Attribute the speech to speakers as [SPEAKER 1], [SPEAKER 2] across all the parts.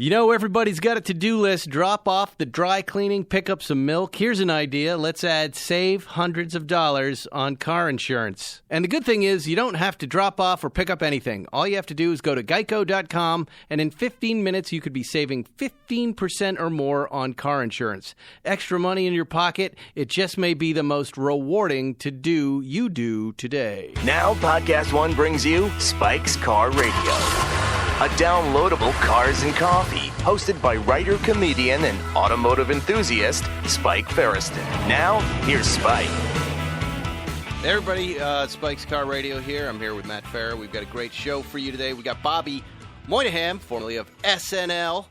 [SPEAKER 1] You know, everybody's got a to-do list. Drop off the dry cleaning, pick up some milk. Here's an idea. Let's save hundreds of dollars on car insurance. And the good thing is you don't have to drop off or pick up anything. All you have to do is go to geico.com, and in 15 minutes you could be saving 15% or more on car insurance. Extra money in your pocket. It just may be the most rewarding to-do you do today.
[SPEAKER 2] Now Podcast One brings you Spike's Car Radio. A downloadable cars and coffee, hosted by writer, comedian, and automotive enthusiast, Spike Ferriston. Now, here's Spike.
[SPEAKER 1] Hey everybody, Spike's Car Radio here. I'm here with Matt Farah. We've got a great show for you today. We got Bobby Moynihan, formerly of SNL.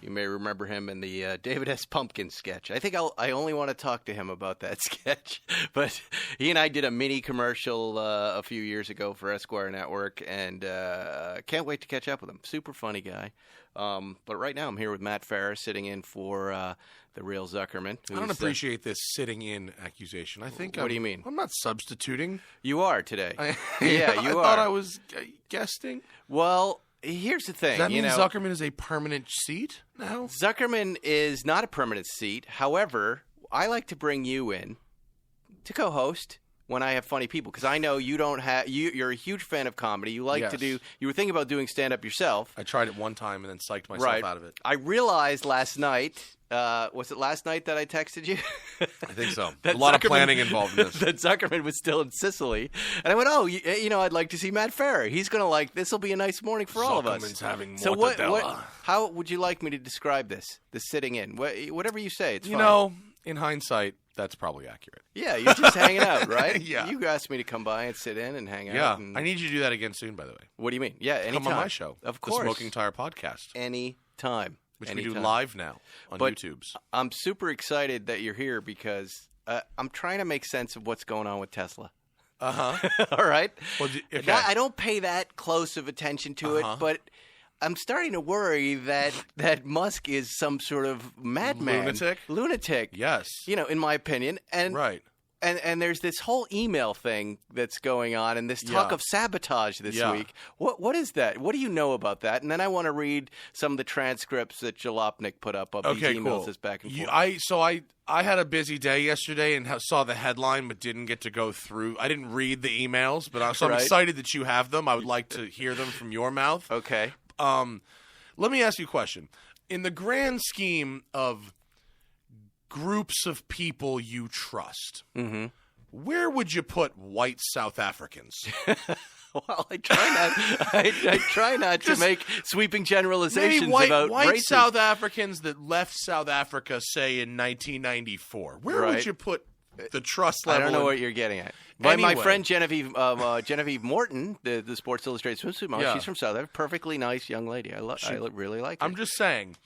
[SPEAKER 1] You may remember him in the David S. Pumpkin sketch. I think I only want to talk to him about that sketch. But he and I did a mini commercial a few years ago for Esquire Network, and can't wait to catch up with him. Super funny guy. But right now I'm here with Matt Farah, sitting in for the real Zuckerman.
[SPEAKER 3] I don't appreciate this sitting in accusation. I think.
[SPEAKER 1] What do you mean?
[SPEAKER 3] I'm not substituting.
[SPEAKER 1] You are today.
[SPEAKER 3] Yeah,
[SPEAKER 1] you are.
[SPEAKER 3] I thought I was guesting.
[SPEAKER 1] Well, here's the thing.
[SPEAKER 3] Does that mean Zuckerman is a permanent seat now?
[SPEAKER 1] Zuckerman is not a permanent seat. However, I like to bring you in to co-host when I have funny people, because I know you don't have. You're a huge fan of comedy. You like to do. You were thinking about doing stand-up yourself.
[SPEAKER 3] I tried it one time and then psyched myself out of it.
[SPEAKER 1] I realized last night. Was it last night that I texted you?
[SPEAKER 3] I think so. A lot of planning involved in this.
[SPEAKER 1] That Zuckerman was still in Sicily. And I went, I'd like to see Matt Farah. He's going to like, this will be a nice morning for all of us.
[SPEAKER 3] Zuckerman's having
[SPEAKER 1] so
[SPEAKER 3] mortadella.
[SPEAKER 1] How would you like me to describe this sitting in? Whatever you say, it's fine.
[SPEAKER 3] You know, in hindsight, that's probably accurate.
[SPEAKER 1] Yeah, you're just hanging out, right?
[SPEAKER 3] Yeah.
[SPEAKER 1] You asked me to come by and sit in and hang out.
[SPEAKER 3] Yeah.
[SPEAKER 1] And...
[SPEAKER 3] I need you to do that again soon, by the way.
[SPEAKER 1] What do you mean? Yeah, anytime.
[SPEAKER 3] Come on my show.
[SPEAKER 1] Of course.
[SPEAKER 3] The Smoking Tire Podcast.
[SPEAKER 1] Anytime.
[SPEAKER 3] Which we do live now on YouTube.
[SPEAKER 1] I'm super excited that you're here because I'm trying to make sense of what's going on with Tesla.
[SPEAKER 3] Uh-huh.
[SPEAKER 1] All right?
[SPEAKER 3] Well, okay.
[SPEAKER 1] I don't pay that close of attention to it, but I'm starting to worry that Musk is some sort of madman. Lunatic.
[SPEAKER 3] Yes.
[SPEAKER 1] In my opinion. And
[SPEAKER 3] right.
[SPEAKER 1] And there's this whole email thing that's going on, and this talk of sabotage this week. What is that? What do you know about that? And then I want to read some of the transcripts that Jalopnik put up of these emails that's back and forth.
[SPEAKER 3] I had a busy day yesterday and saw the headline but didn't get to go through. I didn't read the emails, but I'm excited that you have them. I would like to hear them from your mouth.
[SPEAKER 1] Okay.
[SPEAKER 3] Let me ask you a question. In the grand scheme of groups of people you trust, where would you put white South Africans?
[SPEAKER 1] Well, I try not to make sweeping generalizations about
[SPEAKER 3] white
[SPEAKER 1] races.
[SPEAKER 3] South Africans that left South Africa, say, in 1994. Where would you put the trust level?
[SPEAKER 1] I don't know what you're getting at.
[SPEAKER 3] Anyway.
[SPEAKER 1] My friend Genevieve Morton, the Sports Illustrated swimsuit model, she's from South Africa. Perfectly nice young lady. I really like her.
[SPEAKER 3] I'm just saying,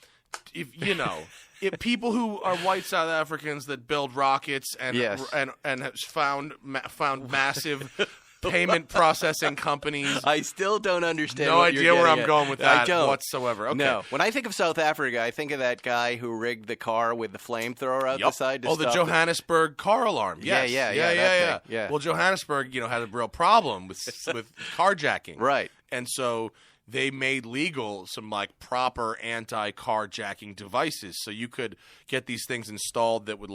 [SPEAKER 3] if people who are white South Africans that build rockets and have found massive payment processing companies.
[SPEAKER 1] I still don't understand.
[SPEAKER 3] No
[SPEAKER 1] what
[SPEAKER 3] idea
[SPEAKER 1] you're
[SPEAKER 3] where I'm
[SPEAKER 1] at.
[SPEAKER 3] going with that whatsoever. Okay.
[SPEAKER 1] No. When I think of South Africa, I think of that guy who rigged the car with the flamethrower out the side. To
[SPEAKER 3] the Johannesburg car alarm. Yes.
[SPEAKER 1] Yeah.
[SPEAKER 3] Well, Johannesburg, had a real problem with carjacking.
[SPEAKER 1] Right.
[SPEAKER 3] And so they made legal some proper anti-carjacking devices, so you could get these things installed that would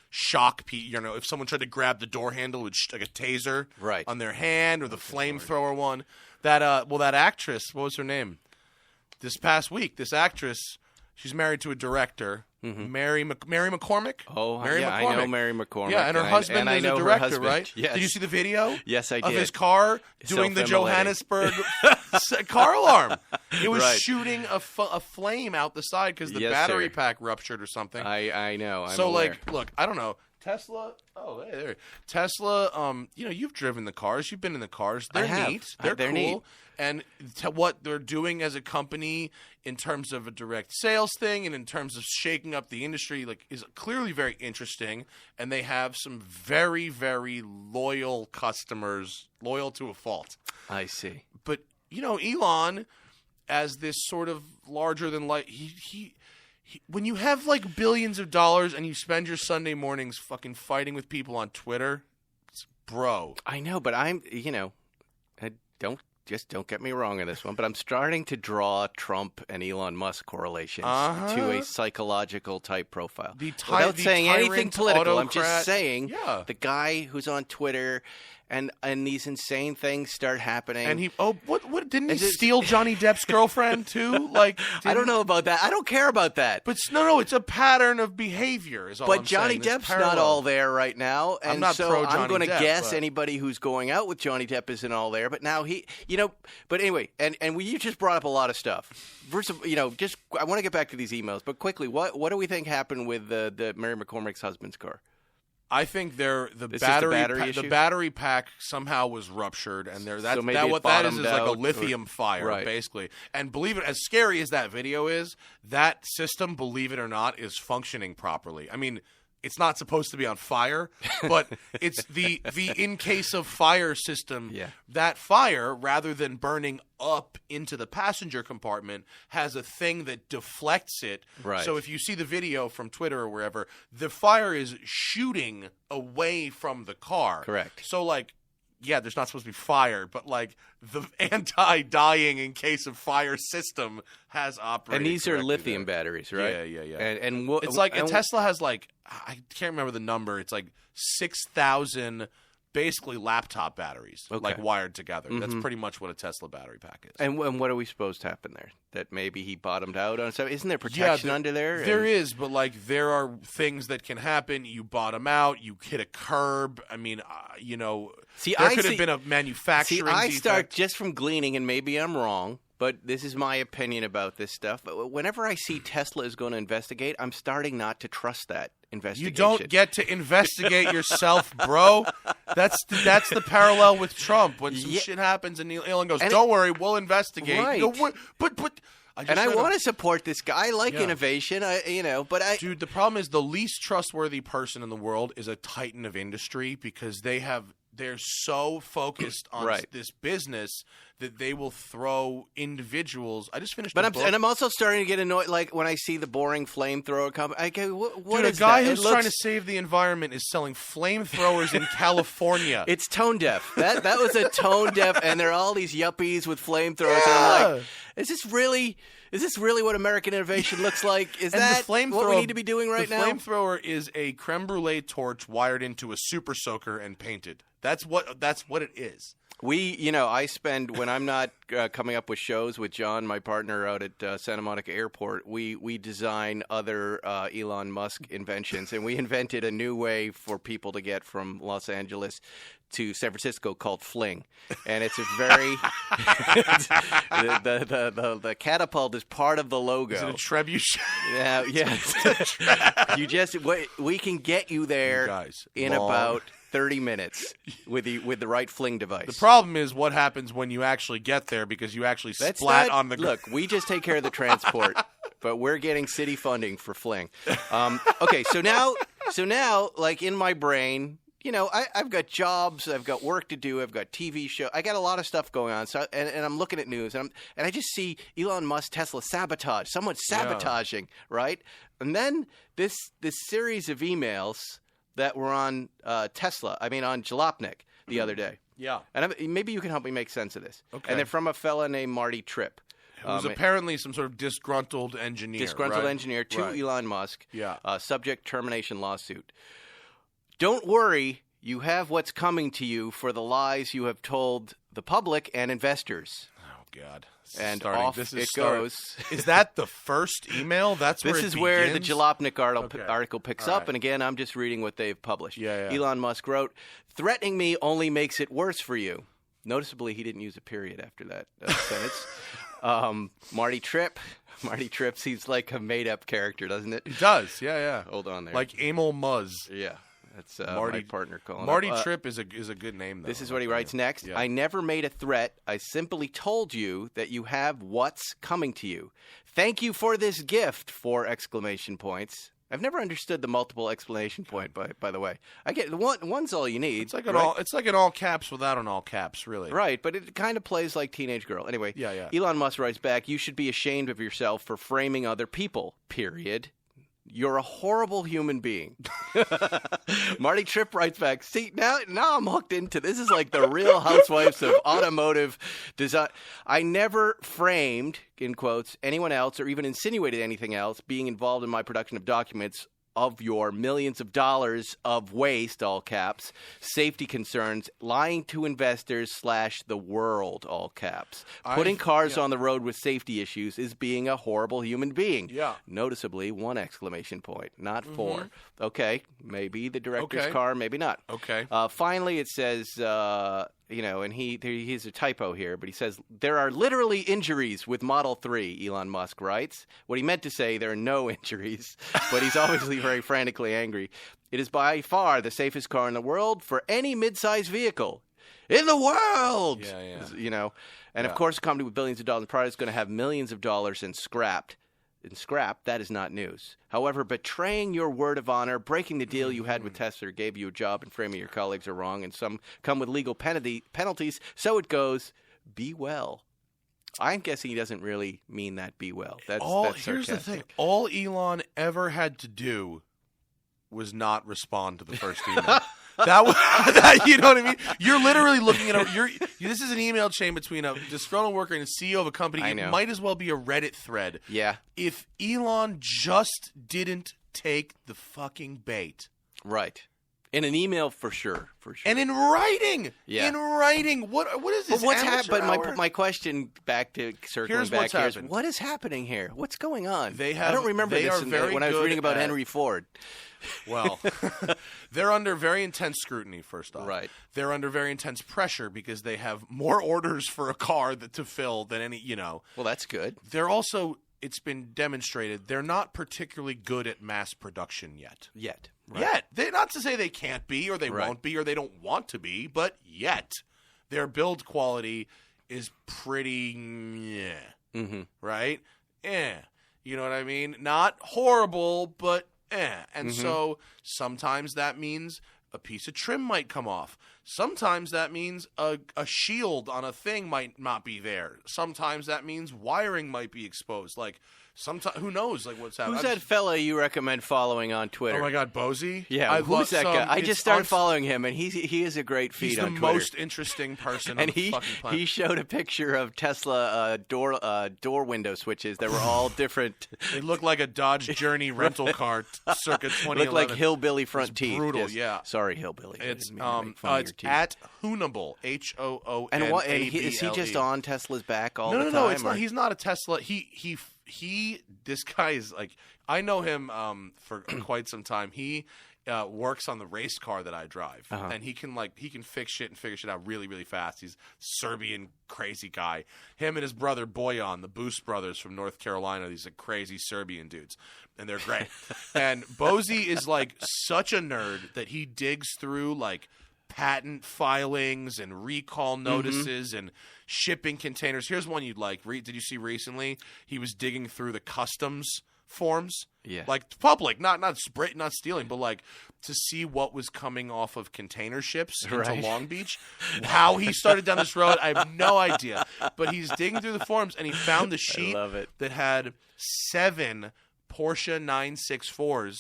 [SPEAKER 3] shock people. If someone tried to grab the door handle with a taser on their hand, or the flamethrower one. That actress, what was her name? This past week, this actress, she's married to a director. Mary McCormick.
[SPEAKER 1] Oh,
[SPEAKER 3] Mary McCormick.
[SPEAKER 1] I know Mary McCormick.
[SPEAKER 3] Yeah, and her husband is a director, right?
[SPEAKER 1] Yes.
[SPEAKER 3] Did you see the video?
[SPEAKER 1] Yes, I did.
[SPEAKER 3] Of his car doing the Johannesburg car alarm. It was shooting a flame out the side because the battery pack ruptured or something.
[SPEAKER 1] I know. I'm
[SPEAKER 3] so,
[SPEAKER 1] aware.
[SPEAKER 3] Look, I don't know. Tesla. Oh, hey, there. Tesla. You've driven the cars. You've been in the cars. They're neat. They're cool.
[SPEAKER 1] Neat.
[SPEAKER 3] And what they're doing as a company in terms of a direct sales thing and in terms of shaking up the industry, is clearly very interesting. And they have some very, very loyal customers, loyal to a fault.
[SPEAKER 1] I see.
[SPEAKER 3] But Elon, as this sort of larger than life, he when you have billions of dollars and you spend your Sunday mornings fucking fighting with people on Twitter, bro.
[SPEAKER 1] I know, but I'm, I don't just don't get me wrong on this one, but I'm starting to draw Trump and Elon Musk correlations to a psychological type profile. Without saying anything political, I'm just saying the guy who's on Twitter and these insane things start happening.
[SPEAKER 3] And what didn't he steal Johnny Depp's girlfriend too?
[SPEAKER 1] I don't know about that. I don't care about that.
[SPEAKER 3] But no, it's a pattern of behavior. Is all
[SPEAKER 1] but
[SPEAKER 3] I'm
[SPEAKER 1] Johnny
[SPEAKER 3] saying.
[SPEAKER 1] Depp's not all there right now, and
[SPEAKER 3] I'm not
[SPEAKER 1] so
[SPEAKER 3] pro
[SPEAKER 1] I'm going to guess
[SPEAKER 3] but
[SPEAKER 1] anybody who's going out with Johnny Depp isn't all there. But now but anyway, and you just brought up a lot of stuff. First of, just I want to get back to these emails, but quickly, what do we think happened with the Mary McCormick's husband's car?
[SPEAKER 3] I think the battery pack somehow was ruptured, and what that is like a lithium fire, basically. And believe it, as scary as that video is, that system, believe it or not, is functioning properly. I mean, it's not supposed to be on fire, but it's the in case of fire system. Yeah. That fire, rather than burning up into the passenger compartment, has a thing that deflects it. Right. So if you see the video from Twitter or wherever, the fire is shooting away from the car.
[SPEAKER 1] Correct.
[SPEAKER 3] So there's not supposed to be fire, but the anti-dying in case of fire system has operated.
[SPEAKER 1] And these are lithium batteries, right?
[SPEAKER 3] Yeah.
[SPEAKER 1] And
[SPEAKER 3] it's a Tesla has I can't remember the number. It's 6,000 basically laptop batteries, wired together. Mm-hmm. That's pretty much what a Tesla battery pack is.
[SPEAKER 1] And what are we supposed to happen there? That maybe he bottomed out on something? Isn't there protection under there?
[SPEAKER 3] There is, but there are things that can happen. You bottom out. You hit a curb. I mean, there could have been a manufacturing defect.
[SPEAKER 1] I start just from gleaning, and maybe I'm wrong, but this is my opinion about this stuff. But whenever I see Tesla is going to investigate, I'm starting not to trust that investigation.
[SPEAKER 3] You don't get to investigate yourself, bro. That's the parallel with Trump. When some shit happens and Elon goes, "Don't worry, we'll investigate."
[SPEAKER 1] Right.
[SPEAKER 3] You go, but
[SPEAKER 1] I want to support this guy. I like innovation.
[SPEAKER 3] Dude, the problem is the least trustworthy person in the world is a titan of industry because they're so focused on this business that they will throw individuals. I just finished the book.
[SPEAKER 1] And I'm also starting to get annoyed, when I see the boring flamethrower company. I go, what
[SPEAKER 3] Dude,
[SPEAKER 1] is
[SPEAKER 3] a guy
[SPEAKER 1] that?
[SPEAKER 3] who's trying to save the environment is selling flamethrowers in California.
[SPEAKER 1] It's tone deaf. That was a tone deaf, and there are all these yuppies with flamethrowers. And I'm like, is this really what American innovation looks like? Is that what we need to be doing right now?
[SPEAKER 3] The flamethrower is a creme brulee torch wired into a super soaker and painted. That's what it is.
[SPEAKER 1] I spend, when I'm not coming up with shows with John, my partner out at Santa Monica Airport, we design other Elon Musk inventions. And we invented a new way for people to get from Los Angeles to San Francisco called Fling. And it's a very the catapult is part of the logo.
[SPEAKER 3] Is it a trebuchet?
[SPEAKER 1] Yeah. We can get you there in about 30 minutes with the right Fling device.
[SPEAKER 3] The problem is what happens when you actually get there because you actually splat on the ground.
[SPEAKER 1] Look, we just take care of the transport, but we're getting city funding for Fling. Okay, so now, in my brain, I've got jobs, I've got work to do, I've got TV show, I got a lot of stuff going on. So, and I'm looking at news, and I just see Elon Musk, Tesla sabotage, someone sabotaging, right? And then this series of emails that were on on Jalopnik the other day.
[SPEAKER 3] Yeah.
[SPEAKER 1] And maybe you can help me make sense of this.
[SPEAKER 3] Okay.
[SPEAKER 1] And they're from a fella named Marty Tripp.
[SPEAKER 3] Who's apparently some sort of disgruntled engineer.
[SPEAKER 1] Engineer to Elon Musk.
[SPEAKER 3] Yeah.
[SPEAKER 1] Subject termination lawsuit. Don't worry, you have what's coming to you for the lies you have told the public and investors.
[SPEAKER 3] Oh, God.
[SPEAKER 1] And off it goes.
[SPEAKER 3] Is that the first email? This is
[SPEAKER 1] where the Jalopnik article picks up. And again, I'm just reading what they've published.
[SPEAKER 3] Yeah.
[SPEAKER 1] Elon Musk wrote, "Threatening me only makes it worse for you." Noticeably, he didn't use a period after that sentence. Marty Tripp seems like a made-up character, doesn't it?
[SPEAKER 3] He does, yeah.
[SPEAKER 1] Hold on there.
[SPEAKER 3] Like Emil Muzz.
[SPEAKER 1] Yeah. That's my partner calling
[SPEAKER 3] Marty Tripp is a good name, though.
[SPEAKER 1] This is what he writes next. Yeah. "I never made a threat. I simply told you that you have what's coming to you. Thank you for this gift, 4 exclamation points. I've never understood the multiple exclamation point, by the way. I get one's all you need.
[SPEAKER 3] It's like an all caps without an all caps, really.
[SPEAKER 1] Right, but it kind of plays like Teenage Girl. Anyway,
[SPEAKER 3] yeah.
[SPEAKER 1] Elon Musk writes back, "You should be ashamed of yourself for framing other people, period." You're a horrible human being. Marty Tripp writes back, see, now I'm hooked into this. This is like the Real Housewives of automotive design. I never framed, in quotes, anyone else or even insinuated anything else being involved in my production of documents of your millions of dollars of waste, all caps, safety concerns, lying to investors / the world, all caps. Putting cars on the road with safety issues is being a horrible human being.
[SPEAKER 3] Yeah.
[SPEAKER 1] Noticeably, 1 exclamation point, not 4. Okay, maybe the director's car, maybe not.
[SPEAKER 3] Okay.
[SPEAKER 1] Finally, it says, and he has a typo here, but he says, there are literally injuries with Model 3, Elon Musk writes. What he meant to say, there are no injuries, but he's obviously very frantically angry. It is by far the safest car in the world for any mid-sized vehicle. In the world!
[SPEAKER 3] Yeah.
[SPEAKER 1] And of course, a company with billions of dollars in product is going to have millions of dollars in scrap, that is not news. However, betraying your word of honor, breaking the deal you had with Tesla gave you a job, and framing your colleagues are wrong, and some come with legal penalties. So it goes. Be well. I'm guessing he doesn't really mean that. Be well. That's
[SPEAKER 3] here's
[SPEAKER 1] sarcastic.
[SPEAKER 3] the thing. All Elon ever had to do was not respond to the first email. You know what I mean? You're literally looking at this is an email chain between a disgruntled worker and a CEO of a company.
[SPEAKER 1] I know.
[SPEAKER 3] It might as well be a Reddit thread.
[SPEAKER 1] Yeah.
[SPEAKER 3] If Elon just didn't take the fucking bait.
[SPEAKER 1] Right. In an email, for sure.
[SPEAKER 3] And in writing.
[SPEAKER 1] Yeah.
[SPEAKER 3] In writing. What is this?
[SPEAKER 1] But what's
[SPEAKER 3] happening?
[SPEAKER 1] But my question
[SPEAKER 3] Here's what's happened.
[SPEAKER 1] What is happening here? What's going on?
[SPEAKER 3] I
[SPEAKER 1] don't remember this when I was reading about Henry Ford.
[SPEAKER 3] Well, they're under very intense scrutiny, first off.
[SPEAKER 1] Right.
[SPEAKER 3] They're under very intense pressure because they have more orders for a car to fill than any,
[SPEAKER 1] Well, that's good.
[SPEAKER 3] They're also, it's been demonstrated, they're not particularly good at mass production yet.
[SPEAKER 1] Right.
[SPEAKER 3] Yet. They're not to say they can't be or they won't be or they don't want to be, but yet. Their build quality is pretty, right? You know what I mean? Not horrible, but And so sometimes that means a piece of trim might come off. Sometimes that means a shield on a thing might not be there. Sometimes that means wiring might be exposed. Sometimes, who knows? What's happening?
[SPEAKER 1] Who's that fella you recommend following on Twitter?
[SPEAKER 3] Oh my God, Bozy?
[SPEAKER 1] Yeah, who's that guy? I just started following him, and he is a great feed on Twitter.
[SPEAKER 3] He's the most interesting person on the fucking planet.
[SPEAKER 1] He showed a picture of Tesla door window switches that were all different.
[SPEAKER 3] They look like a Dodge Journey rental car circa 2011.
[SPEAKER 1] Look like hillbilly front teeth.
[SPEAKER 3] Brutal, yeah.
[SPEAKER 1] Sorry, hillbilly.
[SPEAKER 3] It's at Hoonable, Hoonable.
[SPEAKER 1] And is he just on Tesla's back all the time?
[SPEAKER 3] No, it's not. He's not a Tesla. This guy is I know him for quite some time. He works on the race car that I drive, and he can fix shit and figure shit out really, really fast. He's a Serbian crazy guy. Him and his brother Boyan, the Boost brothers from North Carolina. These are crazy Serbian dudes, and they're great. And Bozy is such a nerd that he digs through patent filings and recall notices and shipping containers. Here's one you'd like. Did you see recently? He was digging through the customs forms.
[SPEAKER 1] Yeah.
[SPEAKER 3] Public, not stealing, but to see what was coming off of container ships into Long Beach. How he started down this road, I have no idea. But he's digging through the forms and he found the sheet that had 7 Porsche 964s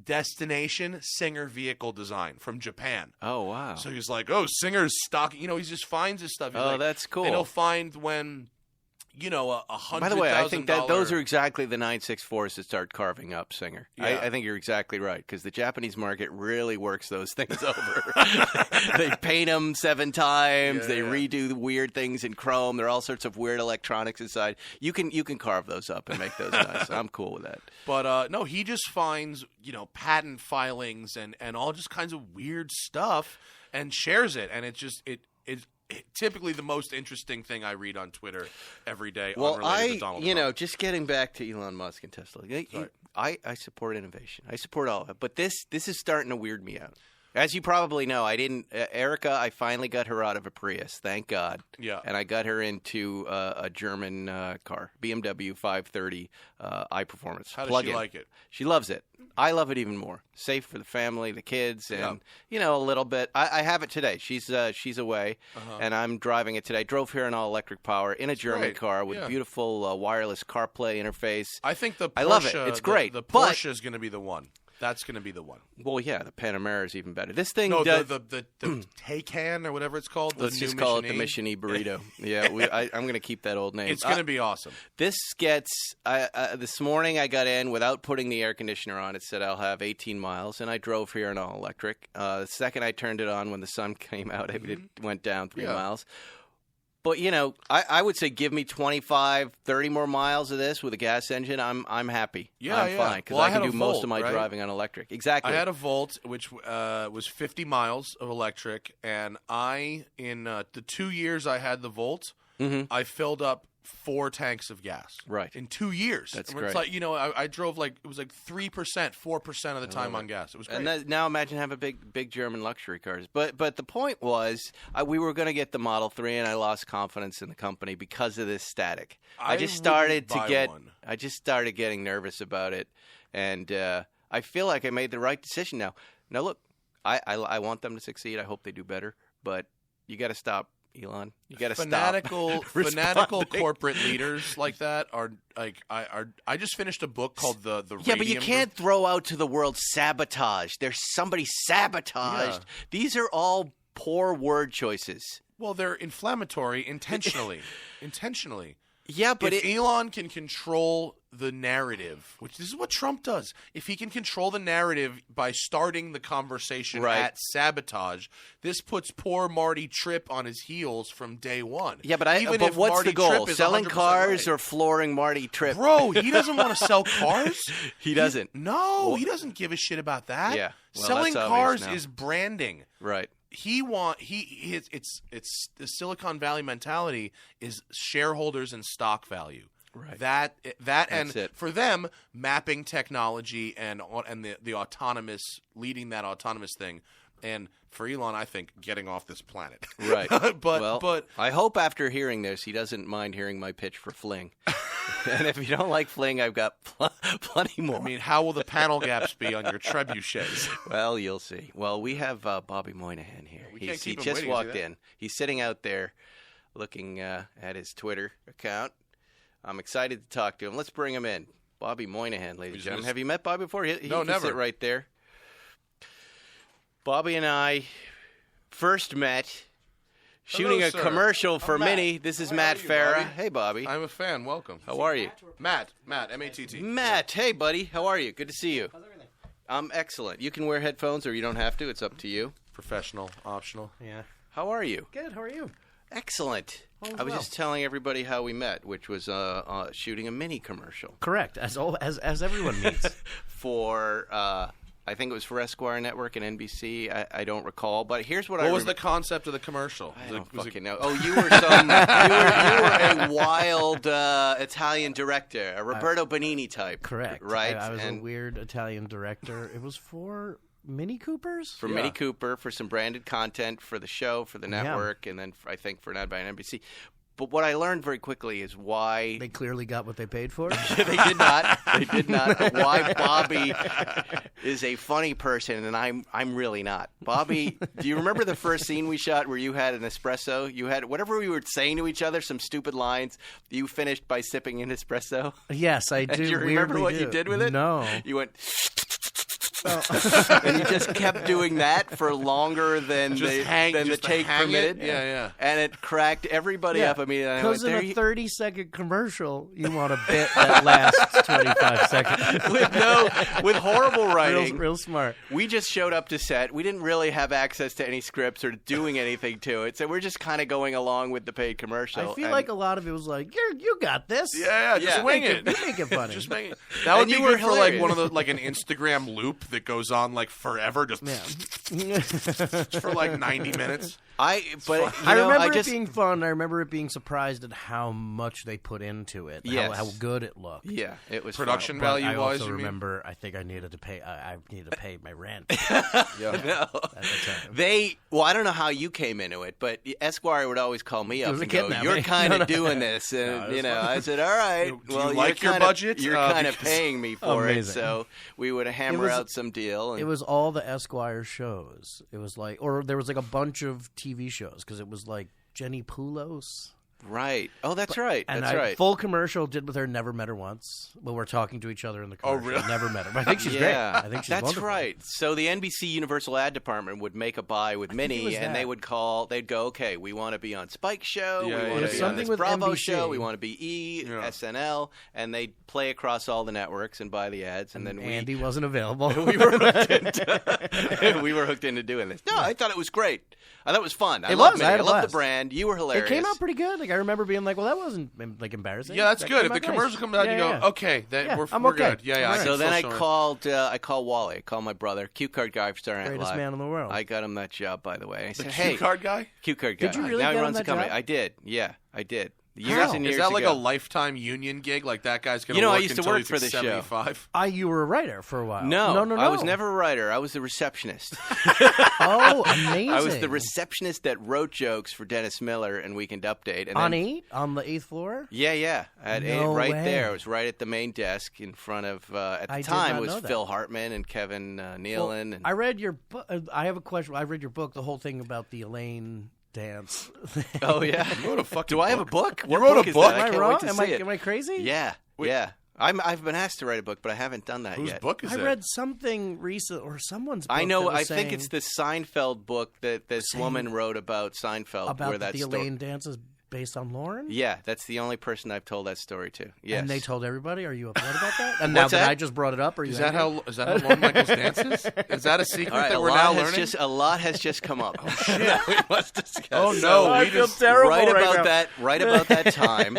[SPEAKER 3] destination Singer vehicle design from Japan.
[SPEAKER 1] Oh, wow.
[SPEAKER 3] So he's like, Singer's stock. He just finds his stuff. He's
[SPEAKER 1] that's cool.
[SPEAKER 3] And he'll find when, $100,000.
[SPEAKER 1] By the way, I think that those are exactly the 964s that start carving up Singer.
[SPEAKER 3] Yeah.
[SPEAKER 1] I think you're exactly right, because the Japanese market really works those things over. They paint them 7 times. They redo the weird things in chrome. There are all sorts of weird electronics inside. You can carve those up and make those nice. I'm cool with that.
[SPEAKER 3] But no, he just finds patent filings and all just kinds of weird stuff and shares it, and it's typically the most interesting thing I read on Twitter every day.
[SPEAKER 1] Well,
[SPEAKER 3] unrelated to Donald Trump.
[SPEAKER 1] Just getting back to Elon Musk and Tesla, I support innovation. I support all of it, but this is starting to weird me out. As you probably know, I didn't. Erica, I finally got her out of a Prius, thank God.
[SPEAKER 3] Yeah.
[SPEAKER 1] And I got her into a German car, BMW 530 iPerformance.
[SPEAKER 3] How does
[SPEAKER 1] plug-in.
[SPEAKER 3] she like it?
[SPEAKER 1] She loves it. I love it even more. Safe for the family, the kids, and a little bit. I have it today. She's away, and I'm driving it today. Drove here in all electric power in a German car with beautiful wireless CarPlay interface.
[SPEAKER 3] I think the Porsche,
[SPEAKER 1] I love it. It's great.
[SPEAKER 3] The Porsche is going to be the one. That's going to be the one.
[SPEAKER 1] Well, yeah, the Panamera is even better. This thing
[SPEAKER 3] does
[SPEAKER 1] the
[SPEAKER 3] Taycan or whatever it's called.
[SPEAKER 1] Let's just call it the Mission E burrito. Yeah, I'm going to keep that old name.
[SPEAKER 3] It's going to be awesome.
[SPEAKER 1] This gets. This morning I got in without putting the air conditioner on. It said I'll have 18 miles, and I drove here in all electric. The second I turned it on when the sun came out, it went down 3 miles. But, I would say give me 25, 30 more miles of this with a gas engine. I'm happy. I'm fine because I can do most of my driving on electric. Exactly.
[SPEAKER 3] I had a Volt, which was 50 miles of electric, and in the 2 years I had the Volt, I filled up 4 tanks of gas.
[SPEAKER 1] Right.
[SPEAKER 3] In 2 years.
[SPEAKER 1] That's
[SPEAKER 3] It's
[SPEAKER 1] great.
[SPEAKER 3] like, I drove it was like 3%, 4% of the time on gas. It was great.
[SPEAKER 1] And now imagine having big German luxury cars. But the point was we were going to get the Model 3, and I lost confidence in the company because of this static. I just started getting nervous about it, and I feel like I made the right decision now. Now, look, I want them to succeed. I hope they do better, but you got to stop. Elon, you got to stop.
[SPEAKER 3] Fanatical corporate leaders like that are like I just finished a book called the
[SPEAKER 1] Yeah, but you
[SPEAKER 3] Radium
[SPEAKER 1] can't throw out to the world sabotage. There's somebody sabotaged.
[SPEAKER 3] Yeah.
[SPEAKER 1] These are all poor word choices.
[SPEAKER 3] Well, they're inflammatory intentionally. Intentionally.
[SPEAKER 1] Yeah, but
[SPEAKER 3] if Elon can control the narrative, which this is what Trump does, if he can control the narrative by starting the conversation at sabotage, this puts poor Marty Tripp on his heels from day one.
[SPEAKER 1] Yeah, but
[SPEAKER 3] Even if
[SPEAKER 1] what's
[SPEAKER 3] Marty
[SPEAKER 1] the goal?
[SPEAKER 3] Tripp is
[SPEAKER 1] Selling
[SPEAKER 3] 100%
[SPEAKER 1] cars
[SPEAKER 3] right.
[SPEAKER 1] or flooring Marty Tripp?
[SPEAKER 3] Bro, he doesn't want to sell cars.
[SPEAKER 1] He doesn't.
[SPEAKER 3] He doesn't give a shit about that.
[SPEAKER 1] Yeah. Well,
[SPEAKER 3] Selling
[SPEAKER 1] that's obvious
[SPEAKER 3] cars
[SPEAKER 1] now.
[SPEAKER 3] is branding.
[SPEAKER 1] Right.
[SPEAKER 3] It's the Silicon Valley mentality is shareholders and stock value.
[SPEAKER 1] Right.
[SPEAKER 3] That's and
[SPEAKER 1] it.
[SPEAKER 3] For them, mapping technology and the autonomous, leading that autonomous thing, and for Elon, I think getting off this planet.
[SPEAKER 1] Right.
[SPEAKER 3] but
[SPEAKER 1] I hope after hearing this, he doesn't mind hearing my pitch for Fling. And if you don't like Fling, I've got plenty more.
[SPEAKER 3] I mean, how will the panel gaps be on your trebuchets?
[SPEAKER 1] Well, you'll see. Well, we have Bobby Moynihan here.
[SPEAKER 3] We can't keep
[SPEAKER 1] he
[SPEAKER 3] him
[SPEAKER 1] just
[SPEAKER 3] waiting,
[SPEAKER 1] walked in. He's sitting out there looking at his Twitter account. I'm excited to talk to him. Let's bring him in. Bobby Moynihan, ladies and gentlemen. Have you met Bobby before? He
[SPEAKER 3] No,
[SPEAKER 1] can
[SPEAKER 3] never.
[SPEAKER 1] Sit right there. Bobby and I first met shooting a
[SPEAKER 3] sir.
[SPEAKER 1] commercial for
[SPEAKER 3] Matt.
[SPEAKER 1] Minnie. This is
[SPEAKER 3] How
[SPEAKER 1] Matt
[SPEAKER 3] are you,
[SPEAKER 1] Farah.
[SPEAKER 3] Bobby?
[SPEAKER 1] Hey, Bobby.
[SPEAKER 3] I'm a fan. Welcome.
[SPEAKER 1] How are you?
[SPEAKER 3] Matt, M-A-T-T.
[SPEAKER 1] Matt, hey, buddy. How are you? Good to see you.
[SPEAKER 4] How's everything?
[SPEAKER 1] I'm excellent. You can wear headphones or you don't have to. It's up to you.
[SPEAKER 3] Professional, optional.
[SPEAKER 4] Yeah.
[SPEAKER 1] How are you?
[SPEAKER 4] Good. How are you?
[SPEAKER 1] Excellent. I was just telling everybody how we met, which was shooting a mini commercial
[SPEAKER 4] Correct. As everyone meets.
[SPEAKER 1] for I think it was for Esquire Network and NBC. I don't recall, but here's what
[SPEAKER 3] What was the concept of the commercial?
[SPEAKER 1] I don't fucking know. Oh, you were you were a wild Italian director, a Roberto Benigni type.
[SPEAKER 4] Correct.
[SPEAKER 1] Right.
[SPEAKER 4] I was a weird Italian director. It was for Mini Coopers.
[SPEAKER 1] For Mini Cooper, for some branded content for the show, for the network, and then I think for an ad by NBC. But what I learned very quickly is why
[SPEAKER 4] They clearly got what they paid for.
[SPEAKER 1] they did not. They did not. But why Bobby is a funny person and I'm really not. Bobby, do you remember the first scene we shot where you had an espresso? You had whatever we were saying to each other, some stupid lines. You finished by sipping an espresso.
[SPEAKER 4] Yes, I do.
[SPEAKER 1] Do you remember
[SPEAKER 4] weirdly
[SPEAKER 1] what
[SPEAKER 4] do.
[SPEAKER 1] you did with it?
[SPEAKER 4] No.
[SPEAKER 1] You went. And you just kept doing that for longer than the take permitted.
[SPEAKER 3] Yeah.
[SPEAKER 1] And it cracked everybody up. I mean,
[SPEAKER 4] because in a 30-second commercial, you want a bit that lasts 25 seconds.
[SPEAKER 1] with horrible writing.
[SPEAKER 4] Real smart.
[SPEAKER 1] We just showed up to set. We didn't really have access to any scripts or doing anything to it, so we're just kind of going along with the paid commercial.
[SPEAKER 4] I feel like a lot of it was like, you got this.
[SPEAKER 3] Yeah, just wing it.
[SPEAKER 4] You make it funny.
[SPEAKER 3] Just make it. That would
[SPEAKER 1] And
[SPEAKER 3] be
[SPEAKER 1] you were
[SPEAKER 3] good for like
[SPEAKER 1] hilarious.
[SPEAKER 3] one of the like an Instagram loop that goes on like forever, just
[SPEAKER 4] Yeah.
[SPEAKER 3] for like 90 minutes.
[SPEAKER 1] I
[SPEAKER 4] remember it being fun. I remember it being surprised at how much they put into it.
[SPEAKER 1] Yes.
[SPEAKER 4] How good it looked.
[SPEAKER 1] Yeah, it was
[SPEAKER 3] Production
[SPEAKER 1] fun.
[SPEAKER 3] value
[SPEAKER 4] I
[SPEAKER 3] wise.
[SPEAKER 4] also
[SPEAKER 3] You mean?
[SPEAKER 4] remember. I think I needed to pay. I needed to pay my rent.
[SPEAKER 3] Yeah.
[SPEAKER 1] No.
[SPEAKER 4] At the time.
[SPEAKER 1] Well, I don't know how you came into it, but Esquire would always call me up
[SPEAKER 4] was a
[SPEAKER 1] and go,
[SPEAKER 4] kidnapping.
[SPEAKER 1] "You're kind of
[SPEAKER 4] No.
[SPEAKER 1] doing this," and
[SPEAKER 4] it was fun.
[SPEAKER 1] I said, "All right,
[SPEAKER 3] Do you
[SPEAKER 1] well,
[SPEAKER 3] like
[SPEAKER 1] you're
[SPEAKER 3] your
[SPEAKER 1] kinda-
[SPEAKER 3] budget?
[SPEAKER 1] You're kind of
[SPEAKER 3] Because-
[SPEAKER 1] paying me for it,
[SPEAKER 4] Amazing.
[SPEAKER 1] so we would hammer
[SPEAKER 4] was-
[SPEAKER 1] out some deal." And
[SPEAKER 4] It was all the Esquire shows. It was like, or there was like a bunch of TV shows because it was like Jenny Poulos.
[SPEAKER 1] right. Oh, that's right.
[SPEAKER 4] And
[SPEAKER 1] That's right.
[SPEAKER 4] Full commercial did with her. Never met her once. But we're talking to each other in the commercial.
[SPEAKER 3] really?
[SPEAKER 4] Never met her. But I think she's
[SPEAKER 1] yeah,
[SPEAKER 4] great. I think she's
[SPEAKER 1] that's
[SPEAKER 4] wonderful.
[SPEAKER 1] right. So the NBC Universal Ad Department would make a buy with
[SPEAKER 4] it
[SPEAKER 1] Minnie,
[SPEAKER 4] was
[SPEAKER 1] and
[SPEAKER 4] that.
[SPEAKER 1] they would call. They'd go, "Okay, we want to be on Spike's show.
[SPEAKER 3] Yeah,
[SPEAKER 1] we
[SPEAKER 3] yeah,
[SPEAKER 1] want
[SPEAKER 3] yeah,
[SPEAKER 1] to
[SPEAKER 3] yeah.
[SPEAKER 1] be on
[SPEAKER 4] Something
[SPEAKER 1] this
[SPEAKER 4] with
[SPEAKER 1] Bravo
[SPEAKER 4] NBC.
[SPEAKER 1] show. We want to be E,
[SPEAKER 3] Yeah.
[SPEAKER 1] SNL," and they'd play across all the networks and buy the ads, and then
[SPEAKER 4] Andy wasn't available.
[SPEAKER 1] we were hooked into we were hooked into doing this. No, I thought it was great. I thought it was fun. I
[SPEAKER 4] It
[SPEAKER 1] loved
[SPEAKER 4] was.
[SPEAKER 1] Minnie.
[SPEAKER 4] I had a
[SPEAKER 1] loved the
[SPEAKER 4] blast.
[SPEAKER 1] brand. You were
[SPEAKER 4] It
[SPEAKER 1] hilarious.
[SPEAKER 4] came out pretty good. Like I remember being like, "Well, that wasn't like embarrassing."
[SPEAKER 3] Yeah, that's
[SPEAKER 4] That
[SPEAKER 3] good.
[SPEAKER 4] came
[SPEAKER 3] If the
[SPEAKER 4] out nice.
[SPEAKER 3] commercial comes out,
[SPEAKER 4] Yeah,
[SPEAKER 3] you go,
[SPEAKER 4] yeah.
[SPEAKER 3] okay,
[SPEAKER 4] Yeah,
[SPEAKER 3] we're
[SPEAKER 4] I'm
[SPEAKER 3] we're
[SPEAKER 4] okay.
[SPEAKER 3] good. Yeah, yeah.
[SPEAKER 4] All
[SPEAKER 3] I
[SPEAKER 4] right.
[SPEAKER 3] can
[SPEAKER 1] So then I
[SPEAKER 3] still show it.
[SPEAKER 1] called Wally. I called my brother, cue card guy for Saturday Night
[SPEAKER 4] Greatest
[SPEAKER 1] Live.
[SPEAKER 4] man in the world.
[SPEAKER 1] I got him that job, by the way. I
[SPEAKER 3] The
[SPEAKER 1] said,
[SPEAKER 3] cue
[SPEAKER 1] "Hey,
[SPEAKER 3] card guy.
[SPEAKER 1] cue card guy."
[SPEAKER 4] Did you really
[SPEAKER 1] now he
[SPEAKER 4] get him
[SPEAKER 1] runs the
[SPEAKER 4] that
[SPEAKER 1] company.
[SPEAKER 4] job?
[SPEAKER 1] I did. Yeah, I did.
[SPEAKER 4] How?
[SPEAKER 1] Years and years
[SPEAKER 3] Is that like
[SPEAKER 1] ago.
[SPEAKER 3] a lifetime union gig? Like that guy's going to
[SPEAKER 1] You know, I
[SPEAKER 3] work
[SPEAKER 1] used to
[SPEAKER 3] until
[SPEAKER 1] work
[SPEAKER 3] he's
[SPEAKER 1] for this show.
[SPEAKER 3] 75?
[SPEAKER 4] You were a writer for a while.
[SPEAKER 1] No,
[SPEAKER 4] no.
[SPEAKER 1] I was never a writer. I was the receptionist.
[SPEAKER 4] Oh, amazing!
[SPEAKER 1] I was the receptionist that wrote jokes for Dennis Miller and Weekend Update. And
[SPEAKER 4] on
[SPEAKER 1] then,
[SPEAKER 4] 8 on the 8th floor.
[SPEAKER 1] Yeah. At
[SPEAKER 4] No
[SPEAKER 1] 8, right
[SPEAKER 4] way.
[SPEAKER 1] there. I was right at the main desk in front of, at the
[SPEAKER 4] I did
[SPEAKER 1] time,
[SPEAKER 4] not
[SPEAKER 1] it was
[SPEAKER 4] know that.
[SPEAKER 1] Phil Hartman and Kevin Nealon. And
[SPEAKER 4] I read your book. I have a question. I read your book. The whole thing about the Elaine dance.
[SPEAKER 1] Oh, yeah.
[SPEAKER 3] You wrote a fucking
[SPEAKER 1] Do I have a
[SPEAKER 3] book?
[SPEAKER 1] book?
[SPEAKER 3] You
[SPEAKER 1] What
[SPEAKER 3] wrote a
[SPEAKER 1] book is
[SPEAKER 3] book?
[SPEAKER 1] that? I
[SPEAKER 4] Am I
[SPEAKER 1] can't
[SPEAKER 4] wrong?
[SPEAKER 1] wait to see it.
[SPEAKER 4] Am I crazy?
[SPEAKER 1] Yeah, yeah. I've been asked to write a book, but I haven't done that
[SPEAKER 3] Whose
[SPEAKER 1] yet.
[SPEAKER 3] book is
[SPEAKER 4] I
[SPEAKER 3] it?
[SPEAKER 4] read something recent or someone's book
[SPEAKER 1] I know.
[SPEAKER 4] that was
[SPEAKER 1] I think
[SPEAKER 4] saying
[SPEAKER 1] it's the Seinfeld book that this
[SPEAKER 4] Saying
[SPEAKER 1] woman wrote about Seinfeld.
[SPEAKER 4] about
[SPEAKER 1] where
[SPEAKER 4] that
[SPEAKER 1] that
[SPEAKER 4] the
[SPEAKER 1] story.
[SPEAKER 4] Elaine dance is based on Lorne.
[SPEAKER 1] Yeah, that's the only person I've told that story to. Yes.
[SPEAKER 4] And they told everybody. Are you upset about that? And now
[SPEAKER 1] What's
[SPEAKER 4] that
[SPEAKER 1] that?
[SPEAKER 4] I just brought it up, are you?
[SPEAKER 3] Is that
[SPEAKER 4] angry?
[SPEAKER 3] how Lorne Michaels dances? Is that a secret
[SPEAKER 1] All right,
[SPEAKER 3] that
[SPEAKER 1] a
[SPEAKER 3] we're
[SPEAKER 1] lot
[SPEAKER 3] now
[SPEAKER 1] has
[SPEAKER 3] learning?
[SPEAKER 1] just a lot has just come up. Oh shit! we must discuss.
[SPEAKER 3] Oh, no,
[SPEAKER 1] So,
[SPEAKER 3] I
[SPEAKER 4] I feel
[SPEAKER 3] just-
[SPEAKER 4] terrible
[SPEAKER 1] right about
[SPEAKER 4] now.
[SPEAKER 1] that. Right about that time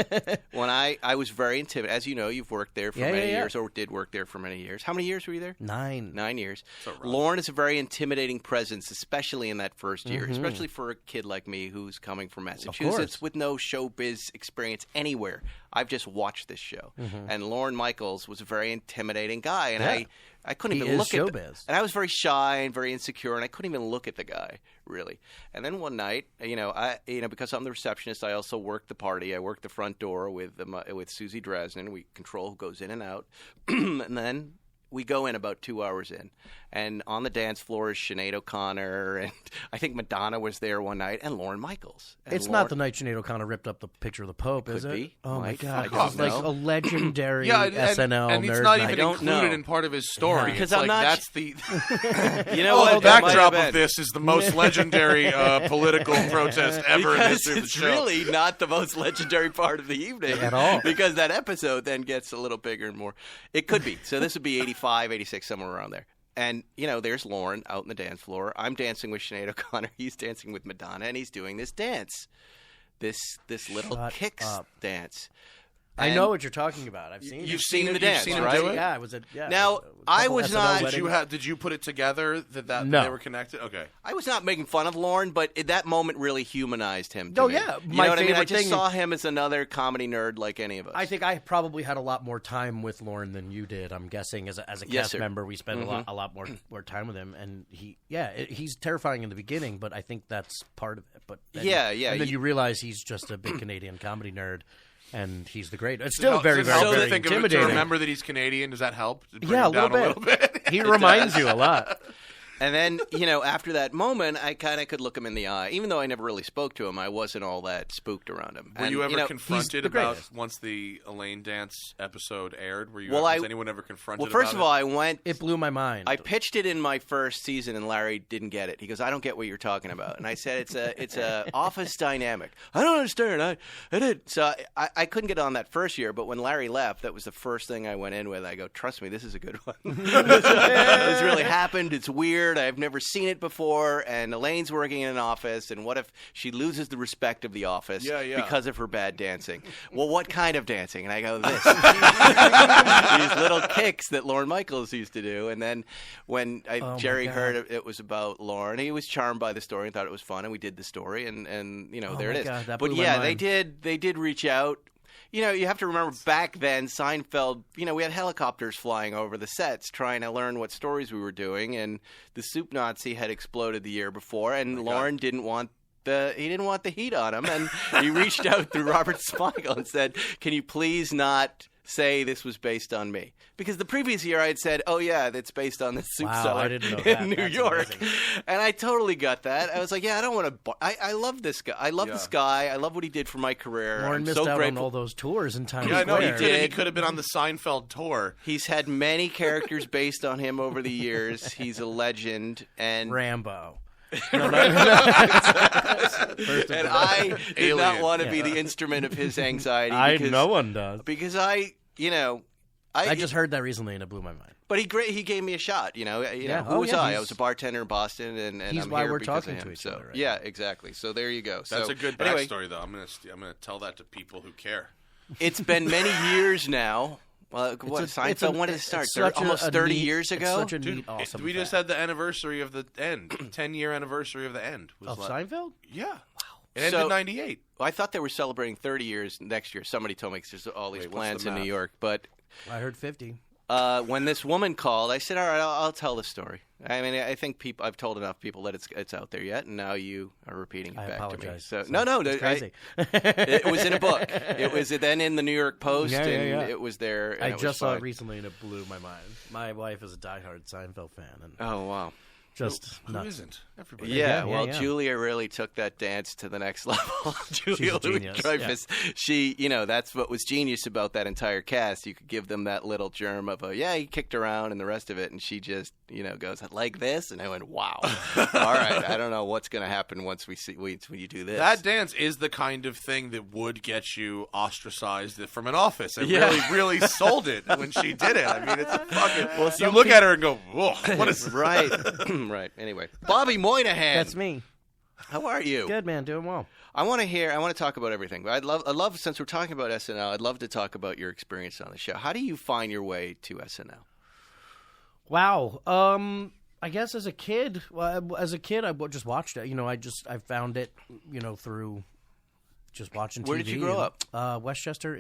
[SPEAKER 1] when I was very intimidated. As you know, you've worked there for
[SPEAKER 4] Yeah,
[SPEAKER 1] many
[SPEAKER 4] yeah.
[SPEAKER 1] years, or did work there for many years. How many years were you there?
[SPEAKER 4] 9.
[SPEAKER 1] 9 years.
[SPEAKER 3] So rough.
[SPEAKER 1] Lorne is a very intimidating presence, especially in that first year,
[SPEAKER 4] Mm-hmm.
[SPEAKER 1] especially for a kid like me who's coming from
[SPEAKER 4] course.
[SPEAKER 1] Massachusetts with no showbiz experience anywhere. I've just watched this show, and Lorne Michaels was a very intimidating guy, and
[SPEAKER 4] Mm-hmm. Yeah.
[SPEAKER 1] I couldn't
[SPEAKER 4] He
[SPEAKER 1] even
[SPEAKER 4] is
[SPEAKER 1] look at
[SPEAKER 4] showbiz.
[SPEAKER 1] and I was very shy and very insecure, and I couldn't even look at the guy really. And then one night, because I'm the receptionist, I also work the party. I work the front door with Susie Dresden. We control who goes in and out, and then we go in about 2 hours in, and on the dance floor is Sinead O'Connor, and I think Madonna was there one night, and Lorne Michaels. And
[SPEAKER 4] It's not the night Sinead O'Connor ripped up the picture of the Pope, is
[SPEAKER 1] Could
[SPEAKER 4] it?
[SPEAKER 1] be.
[SPEAKER 4] Oh my
[SPEAKER 1] Might.
[SPEAKER 4] God!
[SPEAKER 1] I don't
[SPEAKER 4] It's like
[SPEAKER 1] know.
[SPEAKER 4] a legendary
[SPEAKER 3] Yeah,
[SPEAKER 4] SNL
[SPEAKER 3] and
[SPEAKER 4] nerd
[SPEAKER 3] it's not
[SPEAKER 4] night.
[SPEAKER 3] even
[SPEAKER 1] don't
[SPEAKER 3] included
[SPEAKER 1] know.
[SPEAKER 3] in part of his story.
[SPEAKER 4] Yeah.
[SPEAKER 1] Because
[SPEAKER 3] It's
[SPEAKER 1] I'm
[SPEAKER 3] like,
[SPEAKER 1] not-
[SPEAKER 3] that's the
[SPEAKER 1] You know what?
[SPEAKER 3] the
[SPEAKER 1] That might
[SPEAKER 3] backdrop
[SPEAKER 1] have
[SPEAKER 3] of
[SPEAKER 1] been.
[SPEAKER 3] this is the most legendary political protest ever in the
[SPEAKER 1] Because
[SPEAKER 3] history of the
[SPEAKER 1] it's
[SPEAKER 3] show.
[SPEAKER 1] really not the most legendary part of the evening
[SPEAKER 4] At all.
[SPEAKER 1] Because that episode then gets a little bigger and more. It could be. So this would be 85, 86, somewhere around there. And, there's Lorne out in the dance floor. I'm dancing with Sinead O'Connor. He's dancing with Madonna, and he's doing this dance, this little
[SPEAKER 4] Shut
[SPEAKER 1] kicks
[SPEAKER 4] up.
[SPEAKER 1] dance.
[SPEAKER 4] I
[SPEAKER 1] And
[SPEAKER 4] know what you're talking about. I've seen.
[SPEAKER 1] You've
[SPEAKER 4] it.
[SPEAKER 1] seen the
[SPEAKER 3] you've
[SPEAKER 1] dance,
[SPEAKER 3] seen him
[SPEAKER 1] right?
[SPEAKER 3] do it?
[SPEAKER 4] Yeah, I was at. Yeah,
[SPEAKER 1] Now,
[SPEAKER 4] a
[SPEAKER 1] I
[SPEAKER 4] couple
[SPEAKER 1] was
[SPEAKER 4] SNL
[SPEAKER 1] not-
[SPEAKER 4] weddings.
[SPEAKER 3] Did you put it together that
[SPEAKER 4] No.
[SPEAKER 3] they were connected? Okay.
[SPEAKER 1] I was not making fun of Lorne, but that moment really humanized him to
[SPEAKER 4] Oh,
[SPEAKER 1] me.
[SPEAKER 4] yeah.
[SPEAKER 1] You
[SPEAKER 4] My
[SPEAKER 1] know what I mean? I
[SPEAKER 4] favorite
[SPEAKER 1] just
[SPEAKER 4] thing-
[SPEAKER 1] saw him as another comedy nerd like any of us.
[SPEAKER 4] I think I probably had a lot more time with Lorne than you did. I'm guessing as a
[SPEAKER 1] Yes,
[SPEAKER 4] cast
[SPEAKER 1] sir.
[SPEAKER 4] member, we spent a lot more time with him, and he's terrifying in the beginning, but I think that's part of it. But then,
[SPEAKER 1] Yeah.
[SPEAKER 4] and then
[SPEAKER 1] You-
[SPEAKER 4] you realize he's just a big Canadian comedy nerd, and he's the great. It's still
[SPEAKER 3] Does
[SPEAKER 4] very,
[SPEAKER 3] it
[SPEAKER 4] very,
[SPEAKER 3] help to
[SPEAKER 4] very
[SPEAKER 3] think of it, to
[SPEAKER 4] intimidating.
[SPEAKER 3] remember that he's Canadian? Does that help? To bring
[SPEAKER 4] Yeah,
[SPEAKER 3] him
[SPEAKER 4] a little
[SPEAKER 3] down
[SPEAKER 4] bit.
[SPEAKER 3] A little bit?
[SPEAKER 4] He reminds you a lot.
[SPEAKER 1] And then, after that moment, I kind of could look him in the eye. Even though I never really spoke to him, I wasn't all that spooked around him.
[SPEAKER 3] Were
[SPEAKER 1] And,
[SPEAKER 3] you ever
[SPEAKER 1] know,
[SPEAKER 3] confronted
[SPEAKER 4] the
[SPEAKER 3] about
[SPEAKER 4] greatest.
[SPEAKER 3] once the Elaine dance episode aired? Were you?
[SPEAKER 1] Well,
[SPEAKER 3] was anyone ever confronted?
[SPEAKER 1] Well, first
[SPEAKER 3] about
[SPEAKER 1] of all,
[SPEAKER 3] it?
[SPEAKER 1] I went.
[SPEAKER 4] It blew my mind.
[SPEAKER 1] I pitched it in my first season, and Larry didn't get it. He goes, "I don't get what you're talking about." And I said, "It's a office dynamic." I don't understand. I did. So I couldn't get on that first year, but when Larry left, that was the first thing I went in with. I go, "Trust me, this is a good one. This really happened. It's weird. weird. I've never seen it before. And Elaine's working in an office. And what if she loses the respect of the office because of her bad dancing? Well, what kind of dancing? And I go, this. These little kicks that Lorne Michaels used to do. And then when Jerry heard it was about Lorne, he was charmed by the story and thought it was fun. And we did the story. And you know, there it is.
[SPEAKER 4] God,
[SPEAKER 1] but yeah, they did reach out. You know, you have to remember back then, Seinfeld, you know, we had helicopters flying over the sets trying to learn what stories we were doing, and the Soup Nazi had exploded the year before, and Lorne didn't want the heat on him, and he reached out through Robert Smigel and said, can you please not say this was based on me? Because the previous year I had said, oh yeah, that's based on the soup seller in New York. Amazing. And I totally got that. I was like, yeah, I don't want to. I love this guy. I love this guy. I love what he did for my career.
[SPEAKER 4] Lorne missed out on all those tours in Times Square.
[SPEAKER 3] Yeah, no, he did. He could have been on the Seinfeld tour.
[SPEAKER 1] He's had many characters based on him over the years. He's a legend. And
[SPEAKER 4] Rambo.
[SPEAKER 1] And I did not want to be the instrument of his anxiety.
[SPEAKER 4] No one does.
[SPEAKER 1] Because
[SPEAKER 4] I just heard that recently and it blew my mind.
[SPEAKER 1] But he gave me a shot. Who was I? I was a bartender in Boston, and
[SPEAKER 4] he's
[SPEAKER 1] I'm
[SPEAKER 4] why
[SPEAKER 1] here
[SPEAKER 4] we're
[SPEAKER 1] because
[SPEAKER 4] talking
[SPEAKER 1] of him.
[SPEAKER 4] to each
[SPEAKER 1] So
[SPEAKER 4] other. Right
[SPEAKER 1] yeah, exactly. So there you go.
[SPEAKER 3] That's a good backstory, though. I'm gonna tell that to people who care.
[SPEAKER 1] It's been many years now. Well, Seinfeld, when did it start? Almost 30 years ago?
[SPEAKER 4] It's such a neat, awesome
[SPEAKER 3] We just had the anniversary of the end. 10-year anniversary of the end.
[SPEAKER 4] Seinfeld?
[SPEAKER 3] Yeah. Wow. It ended in 98.
[SPEAKER 1] Well, I thought they were celebrating 30 years next year. Somebody told me because there's all these plans in New York. But
[SPEAKER 4] I heard 50.
[SPEAKER 1] When this woman called, I said, all right, I'll tell the story. I mean, I think I've told enough people that it's out there yet, and now you are repeating it back to me.
[SPEAKER 4] So,
[SPEAKER 1] no,
[SPEAKER 4] it's crazy.
[SPEAKER 1] It was in a book. It was then in the New York Post, and it was there. And
[SPEAKER 4] I just saw it recently, and it blew my mind. My wife is a diehard Seinfeld fan. And
[SPEAKER 1] oh, wow.
[SPEAKER 4] Just
[SPEAKER 3] who isn't? Everybody.
[SPEAKER 1] Yeah, Julia really took that dance to the next level. Julia Louis-Dreyfus, she, that's what was genius about that entire cast. You could give them that little germ of he kicked around and the rest of it, and she just, goes like this, and I went, wow. All right, I don't know what's going to happen once when you do this.
[SPEAKER 3] That dance is the kind of thing that would get you ostracized from an office. It really sold it when she did it. I mean, it's a fucking. Well, you look at her and go, whoa, what is
[SPEAKER 1] right? Right. Anyway, Bobby Moynihan.
[SPEAKER 4] That's me.
[SPEAKER 1] How are you?
[SPEAKER 4] Good, man. Doing well.
[SPEAKER 1] I want to talk about everything. I'd love, since we're talking about SNL, I'd love to talk about your experience on the show. How do you find your way to SNL?
[SPEAKER 4] Wow. I guess as a kid, I just watched it. I found it, through just watching TV.
[SPEAKER 1] Where did you grow up?
[SPEAKER 4] Westchester.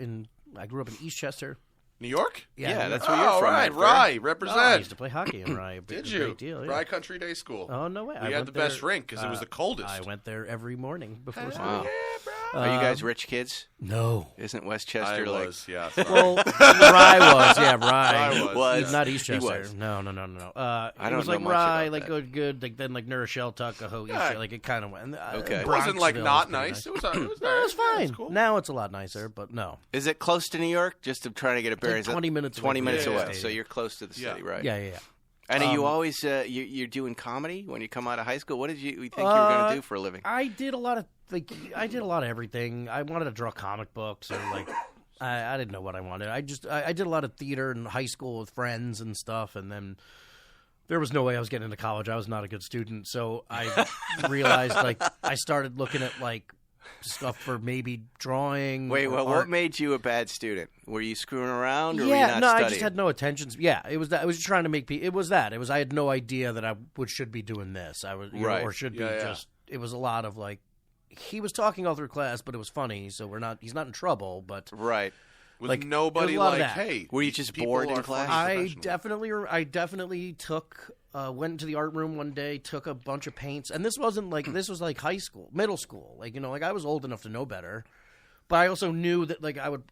[SPEAKER 4] I grew up in Eastchester.
[SPEAKER 3] New York?
[SPEAKER 1] Yeah, that's where you're from.
[SPEAKER 3] Rye, represent.
[SPEAKER 4] I used to play hockey in Rye.
[SPEAKER 3] Did you?
[SPEAKER 4] Great deal, yeah.
[SPEAKER 3] Rye Country Day School.
[SPEAKER 4] Oh, no way.
[SPEAKER 3] We had the best rink because it was the coldest.
[SPEAKER 4] I went there every morning before school.
[SPEAKER 1] Wow. Yeah, bro. Are you guys rich kids?
[SPEAKER 4] No.
[SPEAKER 1] Isn't Westchester
[SPEAKER 3] I was, yeah.
[SPEAKER 4] Well, Rye was, yeah, Rye.
[SPEAKER 1] Was.
[SPEAKER 4] Not Eastchester.
[SPEAKER 1] Was.
[SPEAKER 4] No.
[SPEAKER 1] I don't
[SPEAKER 4] it was
[SPEAKER 1] know
[SPEAKER 4] like
[SPEAKER 1] much
[SPEAKER 4] Rye,
[SPEAKER 1] about
[SPEAKER 4] like
[SPEAKER 1] that.
[SPEAKER 4] good, like then like New Rochelle, Tuckahoe, like it kind of went.
[SPEAKER 1] Okay.
[SPEAKER 3] It wasn't like
[SPEAKER 4] Bronxville
[SPEAKER 3] not
[SPEAKER 4] was
[SPEAKER 3] nice. It was nice.
[SPEAKER 4] No, it was fine.
[SPEAKER 3] It was cool.
[SPEAKER 4] Now it's a lot nicer, but no.
[SPEAKER 1] Is it close to New York? Just to try to get a bearing.
[SPEAKER 4] Like 20 minutes away.
[SPEAKER 1] 20 minutes
[SPEAKER 4] Yeah,
[SPEAKER 1] away.
[SPEAKER 4] yeah.
[SPEAKER 1] So you're close to the city, right?
[SPEAKER 4] Yeah.
[SPEAKER 1] And are you always you're doing comedy when you come out of high school? What did you think you were going to do for a living?
[SPEAKER 4] I did a lot of everything. I wanted to draw comic books, or like I didn't know what I wanted. I did a lot of theater in high school with friends and stuff, and then there was no way I was getting into college. I was not a good student, so I realized I started looking at stuff for maybe drawing.
[SPEAKER 1] Wait, well,
[SPEAKER 4] art.
[SPEAKER 1] what made you a bad student? Were you screwing around, or were you not
[SPEAKER 4] no,
[SPEAKER 1] studying?
[SPEAKER 4] I just had no attention. Yeah, it was that. I was just trying to make people. It was that. It was I had no idea that I should be doing this. I was or should be just. It was a lot of he was talking all through class, but it was funny. So he's not in trouble, but
[SPEAKER 1] right.
[SPEAKER 3] With nobody hey,
[SPEAKER 1] were you just bored in class?
[SPEAKER 4] I definitely took. Went to the art room one day, took a bunch of paints, and this wasn't this was high school, middle school. I was old enough to know better, but I also knew that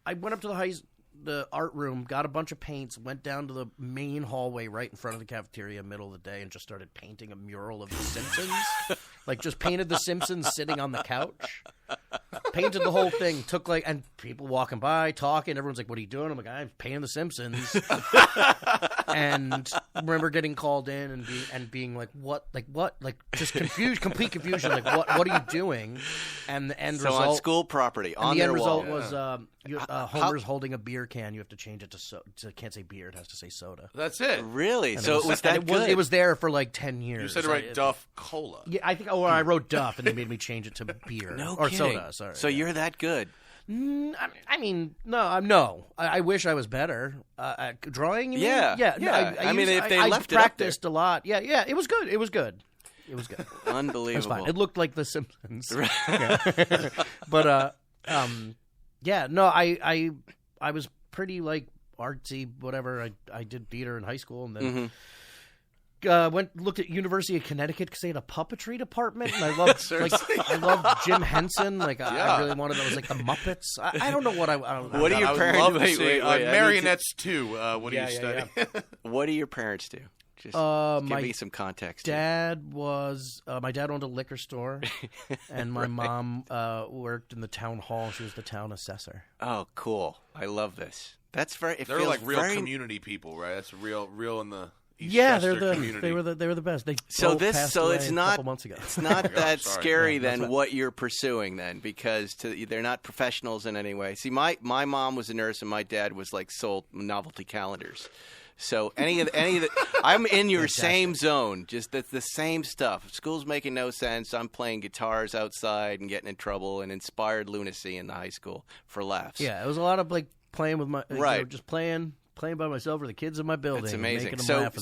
[SPEAKER 4] I went up to the art room, got a bunch of paints, went down to the main hallway right in front of the cafeteria, middle of the day, and just started painting a mural of the Simpsons. Just painted the Simpsons sitting on the couch. Painted the whole thing. Took and people walking by, talking. Everyone's like, "What are you doing?" I'm like, "I'm painting the Simpsons." And remember getting called in and being like, "What? Just confused, complete confusion. What are you doing?" And the end result.
[SPEAKER 1] So on school property, on
[SPEAKER 4] the
[SPEAKER 1] their
[SPEAKER 4] end
[SPEAKER 1] wall.
[SPEAKER 4] result was Homer's holding a beer can. You have to change it to can't say beer. It has to say soda.
[SPEAKER 3] That's it.
[SPEAKER 1] Really?
[SPEAKER 4] And
[SPEAKER 1] So it was that good?
[SPEAKER 4] It was there for like 10 years.
[SPEAKER 3] You said it right, Duff Cola.
[SPEAKER 4] Yeah, I think. I wrote Duff, and they made me change it to beer or
[SPEAKER 1] kidding.
[SPEAKER 4] soda. Sorry.
[SPEAKER 1] So you're that good?
[SPEAKER 4] I mean, no. I wish I was better at drawing. You mean?
[SPEAKER 1] Yeah. I mean, if they left it up
[SPEAKER 4] practiced a lot. Yeah. It was good. It was good.
[SPEAKER 1] Unbelievable.
[SPEAKER 4] It was fine. It looked like The Simpsons. Yeah. But yeah. No, I was pretty like artsy, whatever. I did theater in high school, and then. Looked at University of Connecticut because they had a puppetry department, and I loved I loved Jim Henson. I really wanted those, like the Muppets. I don't know what I don't know.
[SPEAKER 1] What do your parents?
[SPEAKER 3] Love to see marionettes too. What do you study?
[SPEAKER 1] What do your parents do? Just give me some context.
[SPEAKER 4] My dad owned a liquor store, and my mom worked in the town hall. She was the town assessor.
[SPEAKER 1] Oh, cool! I love this. That's very.
[SPEAKER 3] They're like real community people, right? That's real in the.
[SPEAKER 4] They were the best. They
[SPEAKER 1] it's
[SPEAKER 4] a
[SPEAKER 1] not
[SPEAKER 4] couple months ago.
[SPEAKER 1] It's not that scary then what you're pursuing then, because they're not professionals in any way. See, my mom was a nurse and my dad was like sold novelty calendars. So any of the I'm in your same zone. Just the same stuff. School's making no sense. I'm playing guitars outside and getting in trouble and inspired lunacy in the high school for laughs.
[SPEAKER 4] Yeah, it was a lot of like playing with my just playing by myself or the kids in my building.
[SPEAKER 1] That's amazing.
[SPEAKER 4] Making them laugh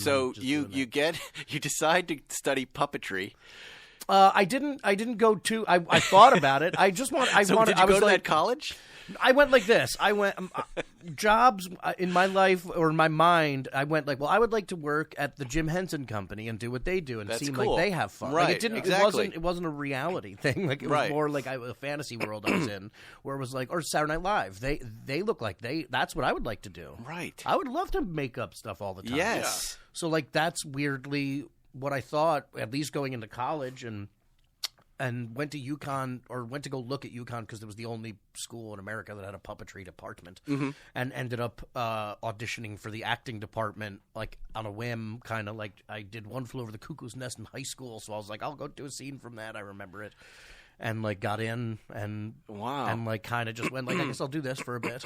[SPEAKER 1] you decide to study puppetry.
[SPEAKER 4] I didn't go to. I thought about it. Did you go
[SPEAKER 1] to that college?
[SPEAKER 4] I went like this. I went jobs in my life or in my mind. I went like, well, I would like to work at the Jim Henson Company and do what they do and seem
[SPEAKER 1] cool.
[SPEAKER 4] like they have fun.
[SPEAKER 1] Right.
[SPEAKER 4] Like it wasn't a reality thing. Like it was more like a fantasy world I was in, where it was like, or Saturday Night Live. They look like that's what I would like to do.
[SPEAKER 1] Right.
[SPEAKER 4] I would love to make up stuff all the time.
[SPEAKER 1] Yes.
[SPEAKER 4] Yeah. So like that's weirdly what I thought, at least going into college, and went to UConn, or went to go look at UConn because it was the only school in America that had a puppetry department, and ended up auditioning for the acting department like on a whim, kind of like I did One Flew Over the Cuckoo's Nest in high school, so I was like, I'll go do a scene from that. I remember it, and like got in, and and like kind of just went like, I guess I'll do this for a bit,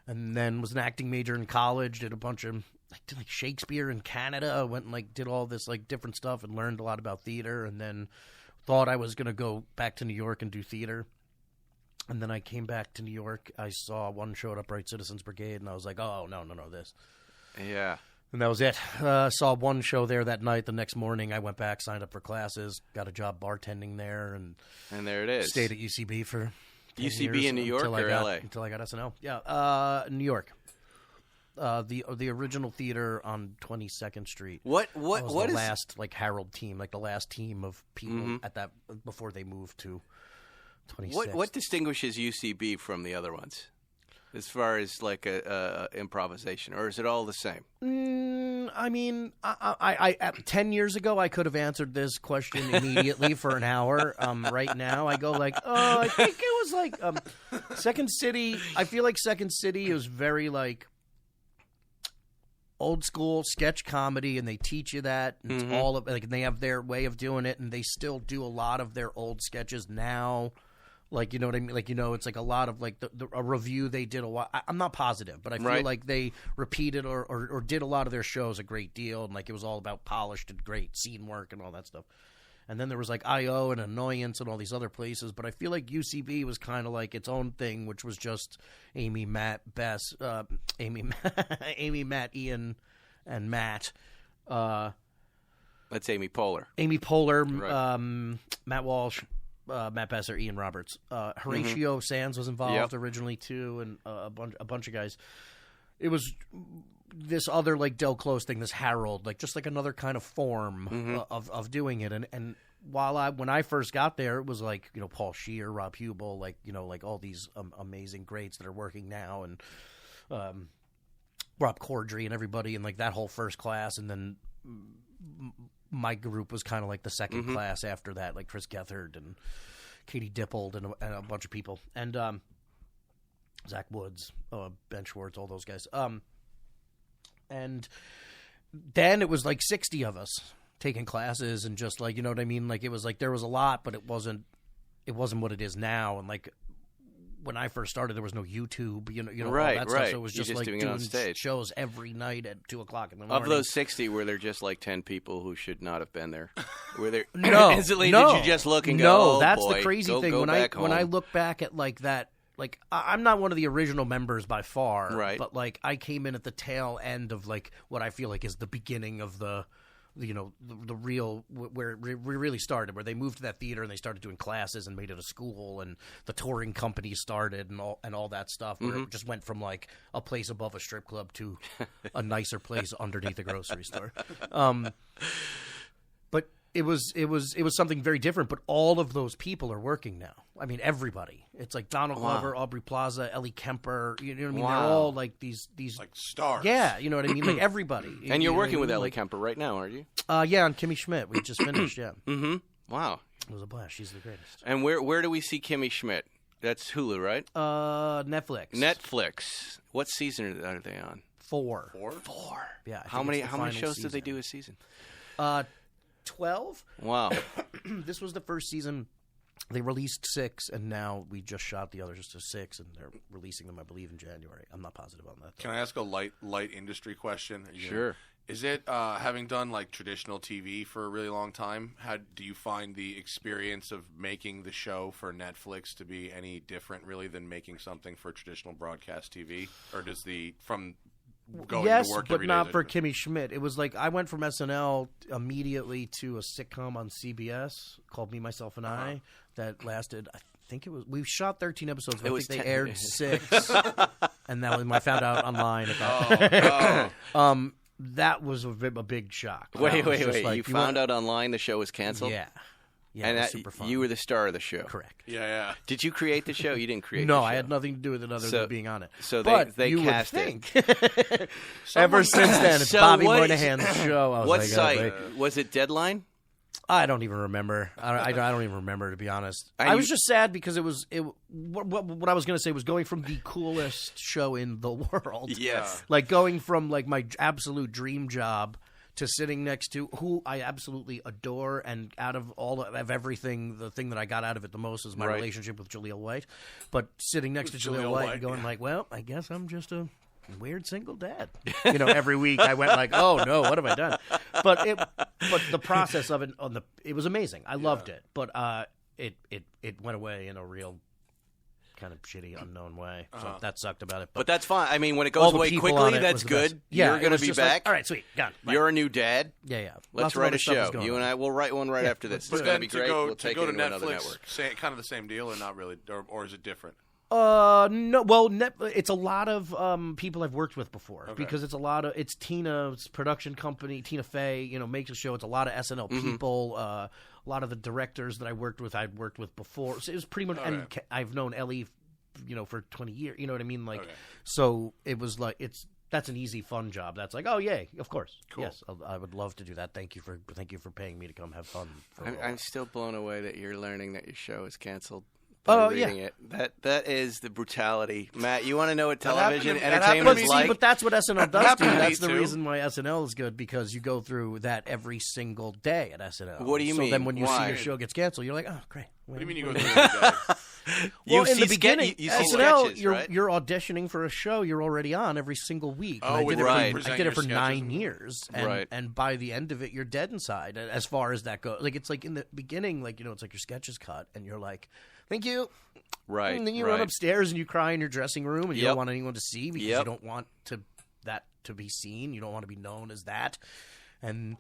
[SPEAKER 4] and then was an acting major in college, did a bunch of did like Shakespeare in Canada, went and like did all this like different stuff and learned a lot about theater, and then thought I was going to go back to New York and do theater. And then I came back to New York. I saw one show at Upright Citizens Brigade, and I was like, oh, no, this.
[SPEAKER 1] Yeah.
[SPEAKER 4] And that was it. Saw one show there that night. The next morning, I went back, signed up for classes, got a job bartending there, and
[SPEAKER 1] there it is.
[SPEAKER 4] Stayed at UCB for 10
[SPEAKER 1] UCB
[SPEAKER 4] years
[SPEAKER 1] in New York or L.A.?
[SPEAKER 4] Until I got SNL. Yeah, New York. The original theater on 22nd Street.
[SPEAKER 1] What
[SPEAKER 4] the
[SPEAKER 1] is
[SPEAKER 4] last like Harold team, like the last team of people at that before they moved to 26th.
[SPEAKER 1] What distinguishes UCB from the other ones, as far as like a improvisation, or is it all the same?
[SPEAKER 4] I mean, I 10 years ago I could have answered this question immediately for an hour. Right now I go like, oh, I think it was like Second City. I feel like Second City is very like old school sketch comedy, and they teach you that. And it's all of like, and they have their way of doing it, and they still do a lot of their old sketches now. Like, you know what I mean? Like, you know, it's like a lot of like a review they did a while. I'm not positive, but I feel like they repeated or did a lot of their shows a great deal, and like it was all about polished and great scene work and all that stuff. And then there was like I.O. and Annoyance and all these other places. But I feel like UCB was kind of like its own thing, which was just Amy, Matt, Ian, and Matt.
[SPEAKER 1] That's Amy Poehler.
[SPEAKER 4] Amy Poehler, Matt Walsh, Matt Besser, Ian Roberts. Horatio Sands was involved originally too, and a bunch of guys. It was this other like Del Close thing, this Harold, like just like another kind of form of doing it. And when I first got there, it was like, you know, Paul Scheer, Rob Hubel, like, you know, like all these amazing greats that are working now, and Rob Corddry and everybody, and like that whole first class. And then my group was kind of like the second class after that, like Chris Gethard and Katie Dippold and a bunch of people, and Zach Woods, Ben Schwartz, all those guys. And then it was like 60 of us taking classes, and just like, you know what I mean? Like it was like there was a lot, but it wasn't what it is now. And like when I first started, there was no YouTube, you know,
[SPEAKER 1] Right,
[SPEAKER 4] all that
[SPEAKER 1] right.
[SPEAKER 4] stuff. So it was
[SPEAKER 1] You're
[SPEAKER 4] just
[SPEAKER 1] just
[SPEAKER 4] like
[SPEAKER 1] doing it on stage.
[SPEAKER 4] shows every night at 2:00 in the morning.
[SPEAKER 1] Of those 60, were there just like 10 people who should not have been there? Were there?
[SPEAKER 4] No,
[SPEAKER 1] Instantly,
[SPEAKER 4] no,
[SPEAKER 1] did you just look and go,
[SPEAKER 4] no,
[SPEAKER 1] oh,
[SPEAKER 4] that's
[SPEAKER 1] boy,
[SPEAKER 4] the crazy thing.
[SPEAKER 1] go
[SPEAKER 4] When
[SPEAKER 1] back
[SPEAKER 4] when I
[SPEAKER 1] home."
[SPEAKER 4] look back at like that, like I'm not one of the original members by far,
[SPEAKER 1] Right.
[SPEAKER 4] But like I came in at the tail end of like what I feel like is the beginning of the real where it really started, where they moved to that theater and they started doing classes and made it a school, and the touring company started and all that stuff. Where it just went from like a place above a strip club to a nicer place underneath a grocery store. But it was something very different. But all of those people are working now. I mean, everybody. It's like Donald Glover, Aubrey Plaza, Ellie Kemper. You know what I mean?
[SPEAKER 1] Wow.
[SPEAKER 4] They're all like these
[SPEAKER 3] like stars.
[SPEAKER 4] Yeah, you know what I mean? Like everybody.
[SPEAKER 1] And you're
[SPEAKER 4] You know
[SPEAKER 1] working
[SPEAKER 4] what
[SPEAKER 1] with
[SPEAKER 4] I mean?
[SPEAKER 1] Ellie
[SPEAKER 4] Like,
[SPEAKER 1] Kemper right now, aren't you?
[SPEAKER 4] yeah, on Kimmy Schmidt. We just finished, yeah.
[SPEAKER 1] Mm-hmm. Wow.
[SPEAKER 4] It was a blast. She's the greatest.
[SPEAKER 1] And where do we see Kimmy Schmidt? That's Hulu, right?
[SPEAKER 4] Netflix.
[SPEAKER 1] Netflix. What season are they on?
[SPEAKER 4] 4.
[SPEAKER 1] 4.
[SPEAKER 4] Yeah. I
[SPEAKER 1] How
[SPEAKER 4] think
[SPEAKER 1] many
[SPEAKER 4] it's the
[SPEAKER 1] how many
[SPEAKER 4] final
[SPEAKER 1] shows did they
[SPEAKER 4] season.
[SPEAKER 1] do a season?
[SPEAKER 4] 12.
[SPEAKER 1] Wow.
[SPEAKER 4] This was the first season. They released 6, and now we just shot the others to 6, and they're releasing them, I believe, in January. I'm not positive on that, though.
[SPEAKER 3] Can I ask a light industry question?
[SPEAKER 1] Sure.
[SPEAKER 3] Is it having done like traditional TV for a really long time? How do you find the experience of making the show for Netflix to be any different, really, than making something for traditional broadcast TV? Or does going
[SPEAKER 4] yes,
[SPEAKER 3] to work
[SPEAKER 4] but
[SPEAKER 3] every day
[SPEAKER 4] not
[SPEAKER 3] is
[SPEAKER 4] for
[SPEAKER 3] different?
[SPEAKER 4] Kimmy Schmidt. It was like I went from SNL immediately to a sitcom on CBS called Me, Myself, and I that lasted. I think it was. We shot 13 episodes. But
[SPEAKER 1] It
[SPEAKER 4] I
[SPEAKER 1] was
[SPEAKER 4] think they
[SPEAKER 1] 10.
[SPEAKER 4] aired 6, and that was when I found out online about. That was a big shock.
[SPEAKER 1] Wait.
[SPEAKER 4] That was just like,
[SPEAKER 1] you found out online the show was canceled?
[SPEAKER 4] Yeah. Yeah,
[SPEAKER 1] And
[SPEAKER 4] it was
[SPEAKER 1] that,
[SPEAKER 4] super fun.
[SPEAKER 1] you were the star of the show.
[SPEAKER 4] Correct.
[SPEAKER 3] Yeah.
[SPEAKER 1] Did you create the show? You didn't create
[SPEAKER 4] No,
[SPEAKER 1] the show.
[SPEAKER 4] I had nothing to do with it other
[SPEAKER 1] So-
[SPEAKER 4] than being on it.
[SPEAKER 1] so
[SPEAKER 4] But
[SPEAKER 1] they
[SPEAKER 4] you
[SPEAKER 1] cast
[SPEAKER 4] would
[SPEAKER 1] it.
[SPEAKER 4] think. Ever since then, it's
[SPEAKER 1] So
[SPEAKER 4] Bobby
[SPEAKER 1] what-
[SPEAKER 4] Moynihan's show. I was
[SPEAKER 1] What
[SPEAKER 4] like,
[SPEAKER 1] site?
[SPEAKER 4] oh, wait.
[SPEAKER 1] Was it Deadline?
[SPEAKER 4] I don't even remember. I don't even remember, to be honest. I was just sad because what I was going to say was going from the coolest show in the world.
[SPEAKER 1] Yes.
[SPEAKER 4] Like going from like my absolute dream job to sitting next to who I absolutely adore, and out of all of everything, the thing that I got out of it the most is my
[SPEAKER 1] Right.
[SPEAKER 4] relationship with Jaleel White. But sitting next to Jaleel
[SPEAKER 3] Jaleel
[SPEAKER 4] White
[SPEAKER 3] White,
[SPEAKER 4] and going
[SPEAKER 3] yeah.
[SPEAKER 4] like, well, I guess I'm just a weird single dad. You know, every week I went like, oh no, what have I done? But the process of it was amazing. I loved it, but it went away in a real kind of shitty, unknown way. So that sucked about it.
[SPEAKER 1] But that's fine. I mean, when it
[SPEAKER 4] all
[SPEAKER 1] goes
[SPEAKER 4] the
[SPEAKER 1] away
[SPEAKER 4] people on
[SPEAKER 1] quickly,
[SPEAKER 4] it
[SPEAKER 1] that's
[SPEAKER 4] was the
[SPEAKER 1] good.
[SPEAKER 4] best. Yeah,
[SPEAKER 1] You're
[SPEAKER 4] it
[SPEAKER 1] going to
[SPEAKER 4] was
[SPEAKER 1] be
[SPEAKER 4] just like,
[SPEAKER 1] back.
[SPEAKER 4] all right, sweet, got it.
[SPEAKER 1] You're a new dad.
[SPEAKER 4] Yeah.
[SPEAKER 1] Let's
[SPEAKER 4] Lots of
[SPEAKER 1] write
[SPEAKER 4] other
[SPEAKER 1] a
[SPEAKER 4] stuff is
[SPEAKER 1] show.
[SPEAKER 4] going
[SPEAKER 1] You
[SPEAKER 4] on.
[SPEAKER 1] and I will write one right after this. It's
[SPEAKER 3] But
[SPEAKER 1] going to
[SPEAKER 3] then
[SPEAKER 1] be
[SPEAKER 3] to
[SPEAKER 1] great.
[SPEAKER 3] go
[SPEAKER 1] We'll take
[SPEAKER 3] to
[SPEAKER 1] it
[SPEAKER 3] go
[SPEAKER 1] to
[SPEAKER 3] to
[SPEAKER 1] another
[SPEAKER 3] Netflix,
[SPEAKER 1] network.
[SPEAKER 3] kind of the same deal, or not really, or is it different?
[SPEAKER 4] No. Well, it's a lot of people I've worked with before because it's Tina's production company. Tina Fey, makes a show. It's a lot of SNL people. A lot of the directors that I worked with, I'd worked with before. So it was pretty much.
[SPEAKER 3] Okay.
[SPEAKER 4] And I've known Ellie, for 20 years. You know what I mean? Like,
[SPEAKER 3] Okay.
[SPEAKER 4] so it was like that's an easy, fun job. That's like, oh yay, of course,
[SPEAKER 3] Cool.
[SPEAKER 4] yes, I would love to do that. Thank you for paying me to come have fun. For a
[SPEAKER 1] I'm
[SPEAKER 4] while.
[SPEAKER 1] still blown away that you're learning that your show is canceled.
[SPEAKER 4] Oh,
[SPEAKER 1] reading
[SPEAKER 4] yeah.
[SPEAKER 1] it. That is the brutality. Matt, you want to know what
[SPEAKER 3] happened to
[SPEAKER 1] television
[SPEAKER 3] me- that
[SPEAKER 1] entertainment
[SPEAKER 3] happened
[SPEAKER 1] is
[SPEAKER 3] to
[SPEAKER 4] See,
[SPEAKER 1] like?
[SPEAKER 4] but that's what SNL does,
[SPEAKER 3] happened
[SPEAKER 4] dude.
[SPEAKER 3] to me,
[SPEAKER 4] That's the
[SPEAKER 3] too.
[SPEAKER 4] reason why SNL is good, because you go through that every single day at SNL.
[SPEAKER 1] What do you
[SPEAKER 4] so
[SPEAKER 1] mean?
[SPEAKER 4] then when you
[SPEAKER 1] Why?
[SPEAKER 4] see your show gets canceled, you're like, oh, great.
[SPEAKER 3] What do you mean you go through every day?
[SPEAKER 4] Well, in
[SPEAKER 1] see
[SPEAKER 4] the beginning,
[SPEAKER 1] you see
[SPEAKER 4] SNL,
[SPEAKER 1] sketches,
[SPEAKER 4] you're
[SPEAKER 1] right?
[SPEAKER 4] you're auditioning for a show you're already on every single week. And
[SPEAKER 3] Oh,
[SPEAKER 4] I
[SPEAKER 3] with
[SPEAKER 4] did it
[SPEAKER 1] right.
[SPEAKER 4] for,
[SPEAKER 3] present
[SPEAKER 4] I did it
[SPEAKER 3] your
[SPEAKER 4] for
[SPEAKER 3] sketches
[SPEAKER 4] 9
[SPEAKER 3] and-
[SPEAKER 4] years, and
[SPEAKER 1] Right.
[SPEAKER 4] and by the end of it, you're dead inside. As far as that goes, like it's like in the beginning, like it's like your sketch is cut, and you're like, thank you.
[SPEAKER 1] Right.
[SPEAKER 4] And then you
[SPEAKER 1] right.
[SPEAKER 4] run upstairs and you cry in your dressing room, and you
[SPEAKER 1] Yep.
[SPEAKER 4] don't want anyone to see because
[SPEAKER 1] Yep.
[SPEAKER 4] you don't want that to be seen. You don't want to be known as that, and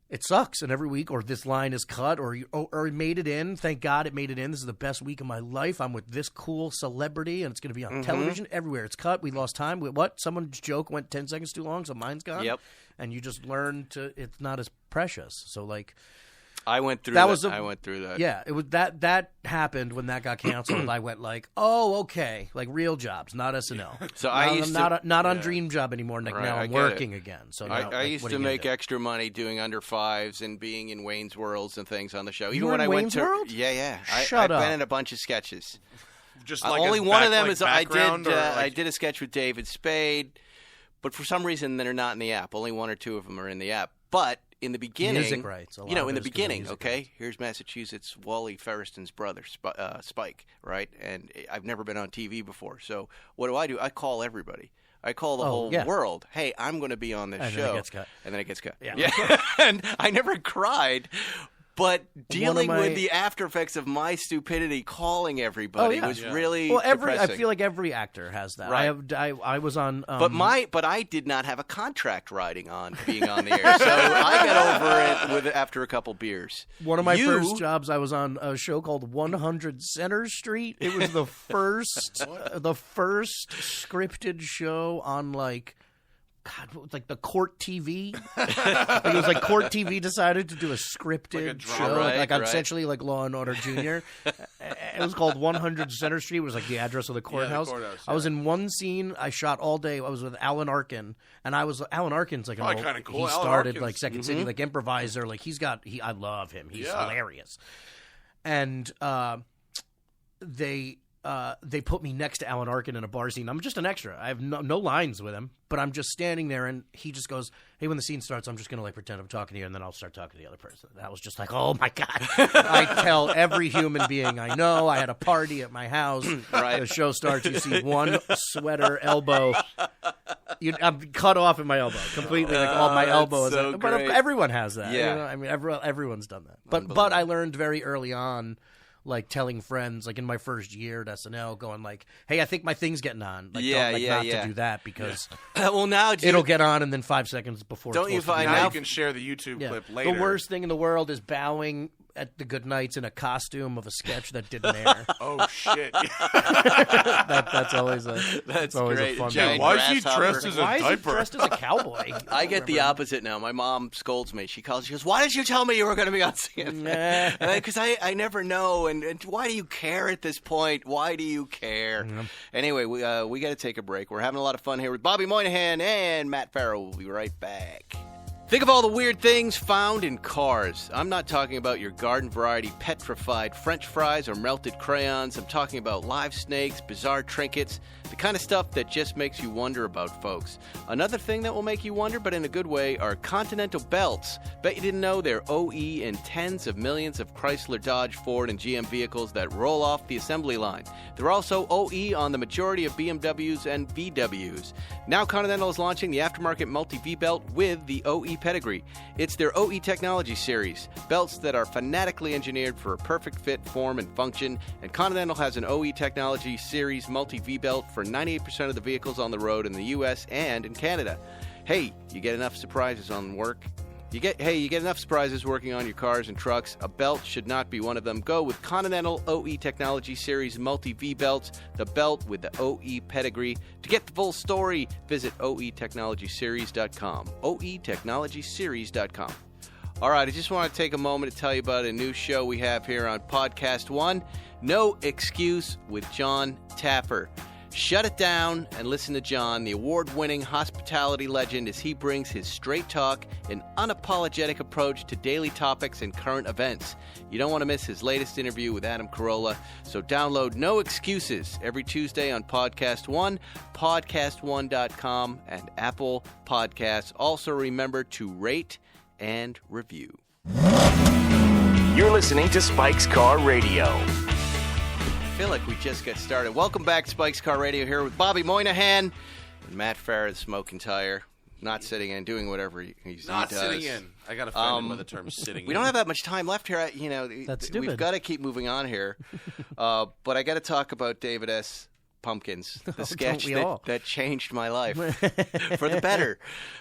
[SPEAKER 4] it sucks. And every week, or this line is cut, or it made it in. Thank God it made it in. This is the best week of my life. I'm with this cool celebrity, and it's going to be on television everywhere. It's cut. We lost time. What? Someone's joke went 10 seconds too long, so mine's gone.
[SPEAKER 1] Yep.
[SPEAKER 4] And you just learn it's not as precious. So like.
[SPEAKER 1] I went through
[SPEAKER 4] That
[SPEAKER 1] that.
[SPEAKER 4] was
[SPEAKER 1] I went through that.
[SPEAKER 4] Yeah, it was that happened when that got canceled. I went like, oh, okay, like real jobs, not SNL.
[SPEAKER 1] So
[SPEAKER 4] now,
[SPEAKER 1] I
[SPEAKER 4] I'm
[SPEAKER 1] used
[SPEAKER 4] not on Dream Job anymore. Like
[SPEAKER 1] Right,
[SPEAKER 4] now
[SPEAKER 1] I
[SPEAKER 4] I'm
[SPEAKER 1] get it.
[SPEAKER 4] working again. So now,
[SPEAKER 1] I
[SPEAKER 4] like,
[SPEAKER 1] used
[SPEAKER 4] what
[SPEAKER 1] to
[SPEAKER 4] are you gonna
[SPEAKER 1] make
[SPEAKER 4] do?
[SPEAKER 1] extra money doing under fives and being in Wayne's Worlds and things on the show.
[SPEAKER 4] You
[SPEAKER 1] Even
[SPEAKER 4] were
[SPEAKER 1] when
[SPEAKER 4] in
[SPEAKER 1] I
[SPEAKER 4] Wayne's
[SPEAKER 1] went to
[SPEAKER 4] World?
[SPEAKER 1] Yeah.
[SPEAKER 4] Shut
[SPEAKER 1] I've
[SPEAKER 4] up.
[SPEAKER 1] been in a bunch of sketches.
[SPEAKER 3] Just like
[SPEAKER 1] Only
[SPEAKER 3] as
[SPEAKER 1] one of
[SPEAKER 3] back-
[SPEAKER 1] them
[SPEAKER 3] like
[SPEAKER 1] is I
[SPEAKER 3] background,
[SPEAKER 1] did.
[SPEAKER 3] or
[SPEAKER 1] I
[SPEAKER 3] like-
[SPEAKER 1] did a sketch with David Spade, but for some reason they're not in the app. Only one or two of them are in the app. But in the beginning,
[SPEAKER 4] Music rights, a lot
[SPEAKER 1] in
[SPEAKER 4] of
[SPEAKER 1] the
[SPEAKER 4] it is 'cause of
[SPEAKER 1] beginning,
[SPEAKER 4] music
[SPEAKER 1] okay,
[SPEAKER 4] rights.
[SPEAKER 1] here's Massachusetts Wally Ferriston's brother, Spike, right? And I've never been on TV before, so what do? I call everybody. I call the whole world, hey, I'm going to be on this
[SPEAKER 4] And
[SPEAKER 1] show.
[SPEAKER 4] then it gets cut.
[SPEAKER 1] And then it gets cut.
[SPEAKER 4] Yeah.
[SPEAKER 1] And I never cried, but dealing
[SPEAKER 4] my-
[SPEAKER 1] with the after effects of my stupidity calling everybody was really
[SPEAKER 4] well. I
[SPEAKER 1] depressing.
[SPEAKER 4] feel like every actor has that.
[SPEAKER 1] Right.
[SPEAKER 4] I was on.
[SPEAKER 1] But I did not have a contract riding on being on the air, so I got over it after a couple beers.
[SPEAKER 4] One of my first jobs, I was on a show called 100 Center Street. It was the first scripted show on God, what was the Court TV? It was Court TV decided to do a scripted show, essentially like Law and Order Junior. It was called 100 Center Street. It was the address of the courthouse. I was in one scene. I shot all day. I was with Alan Arkin, and Alan Arkin's
[SPEAKER 3] kind of cool.
[SPEAKER 4] He
[SPEAKER 3] Alan
[SPEAKER 4] started
[SPEAKER 3] Arkin's-
[SPEAKER 4] Second City, improviser. I love him. He's hilarious. And they put me next to Alan Arkin in a bar scene. I'm just an extra. I have no lines with him, but I'm just standing there, and he just goes, hey, when the scene starts, I'm just going to pretend I'm talking to you, and then I'll start talking to the other person. That was just oh, my God. I tell every human being I know. I had a party at my house.
[SPEAKER 1] Right.
[SPEAKER 4] The show starts. You see one sweater elbow. I'm cut off at my elbow completely. All my elbow is.
[SPEAKER 1] so
[SPEAKER 4] But
[SPEAKER 1] great.
[SPEAKER 4] everyone has that.
[SPEAKER 1] Yeah.
[SPEAKER 4] Everyone's done that. But I learned very early on. Telling friends, in my first year at SNL, going hey, I think my thing's getting on. Not to do that because
[SPEAKER 1] Well, now
[SPEAKER 4] it'll get on, and then 5 seconds before.
[SPEAKER 1] Don't you find
[SPEAKER 3] Now
[SPEAKER 1] now
[SPEAKER 3] you can share the YouTube clip later.
[SPEAKER 4] The worst thing in the world is bowing at the good nights in a costume of a sketch that didn't air.
[SPEAKER 3] Oh shit!
[SPEAKER 4] That's always a
[SPEAKER 1] great.
[SPEAKER 4] fun
[SPEAKER 1] Giant
[SPEAKER 4] thing.
[SPEAKER 3] Why is he
[SPEAKER 1] grasshopper.
[SPEAKER 3] dressed as a
[SPEAKER 4] Why is he
[SPEAKER 3] diaper?
[SPEAKER 4] dressed as a cowboy?
[SPEAKER 1] I get the opposite now. My mom scolds me. She goes, why didn't you tell me you were going to be on CNN? Because I never know. And why do you care at this point? Why do you care? Anyway, we got to take a break. We're having a lot of fun here with Bobby Moynihan and Matt Farah. We'll be right back. Think of all the weird things found in cars. I'm not talking about your garden variety petrified French fries or melted crayons. I'm talking about live snakes, bizarre trinkets, the kind of stuff that just makes you wonder about, folks. Another thing that will make you wonder, but in a good way, are Continental belts. Bet you didn't know they're OE in tens of millions of Chrysler, Dodge, Ford, and GM vehicles that roll off the assembly line. They're also OE on the majority of BMWs and VWs. Now Continental is launching the aftermarket multi-V belt with the OE pedigree. It's their OE Technology Series, belts that are fanatically engineered for a perfect fit, form, and function, and Continental has an OE Technology Series multi-V belt for 98% of the vehicles on the road in the U.S. and in Canada. Hey, you get enough surprises on work? You get enough surprises working on your cars and trucks. A belt should not be one of them. Go with Continental OE Technology Series multi-V belts, the belt with the OE pedigree. To get the full story, visit oetechnologyseries.com. oetechnologyseries.com. All right, I just want to take a moment to tell you about a new show we have here on Podcast One, No Excuse with John Tapper. Shut it down and listen to John, the award-winning hospitality legend, as he brings his straight talk and unapologetic approach to daily topics and current events. You don't want to miss his latest interview with Adam Carolla, so download No Excuses every Tuesday on Podcast One, podcastone.com, and Apple Podcasts. Also remember to rate and review.
[SPEAKER 2] You're listening to Spike's Car Radio.
[SPEAKER 1] I feel like we just got started. Welcome back to Spike's Car Radio here with Bobby Moynihan and Matt Farah, the smoking tire. Not sitting in, doing whatever he
[SPEAKER 3] Not
[SPEAKER 1] does.
[SPEAKER 3] sitting in. I got offended by the term sitting in.
[SPEAKER 1] We don't have that much time left here.
[SPEAKER 4] That's stupid.
[SPEAKER 1] We've got to keep moving on here. But I got to talk about David S. Pumpkins, the sketch that changed my life for the better.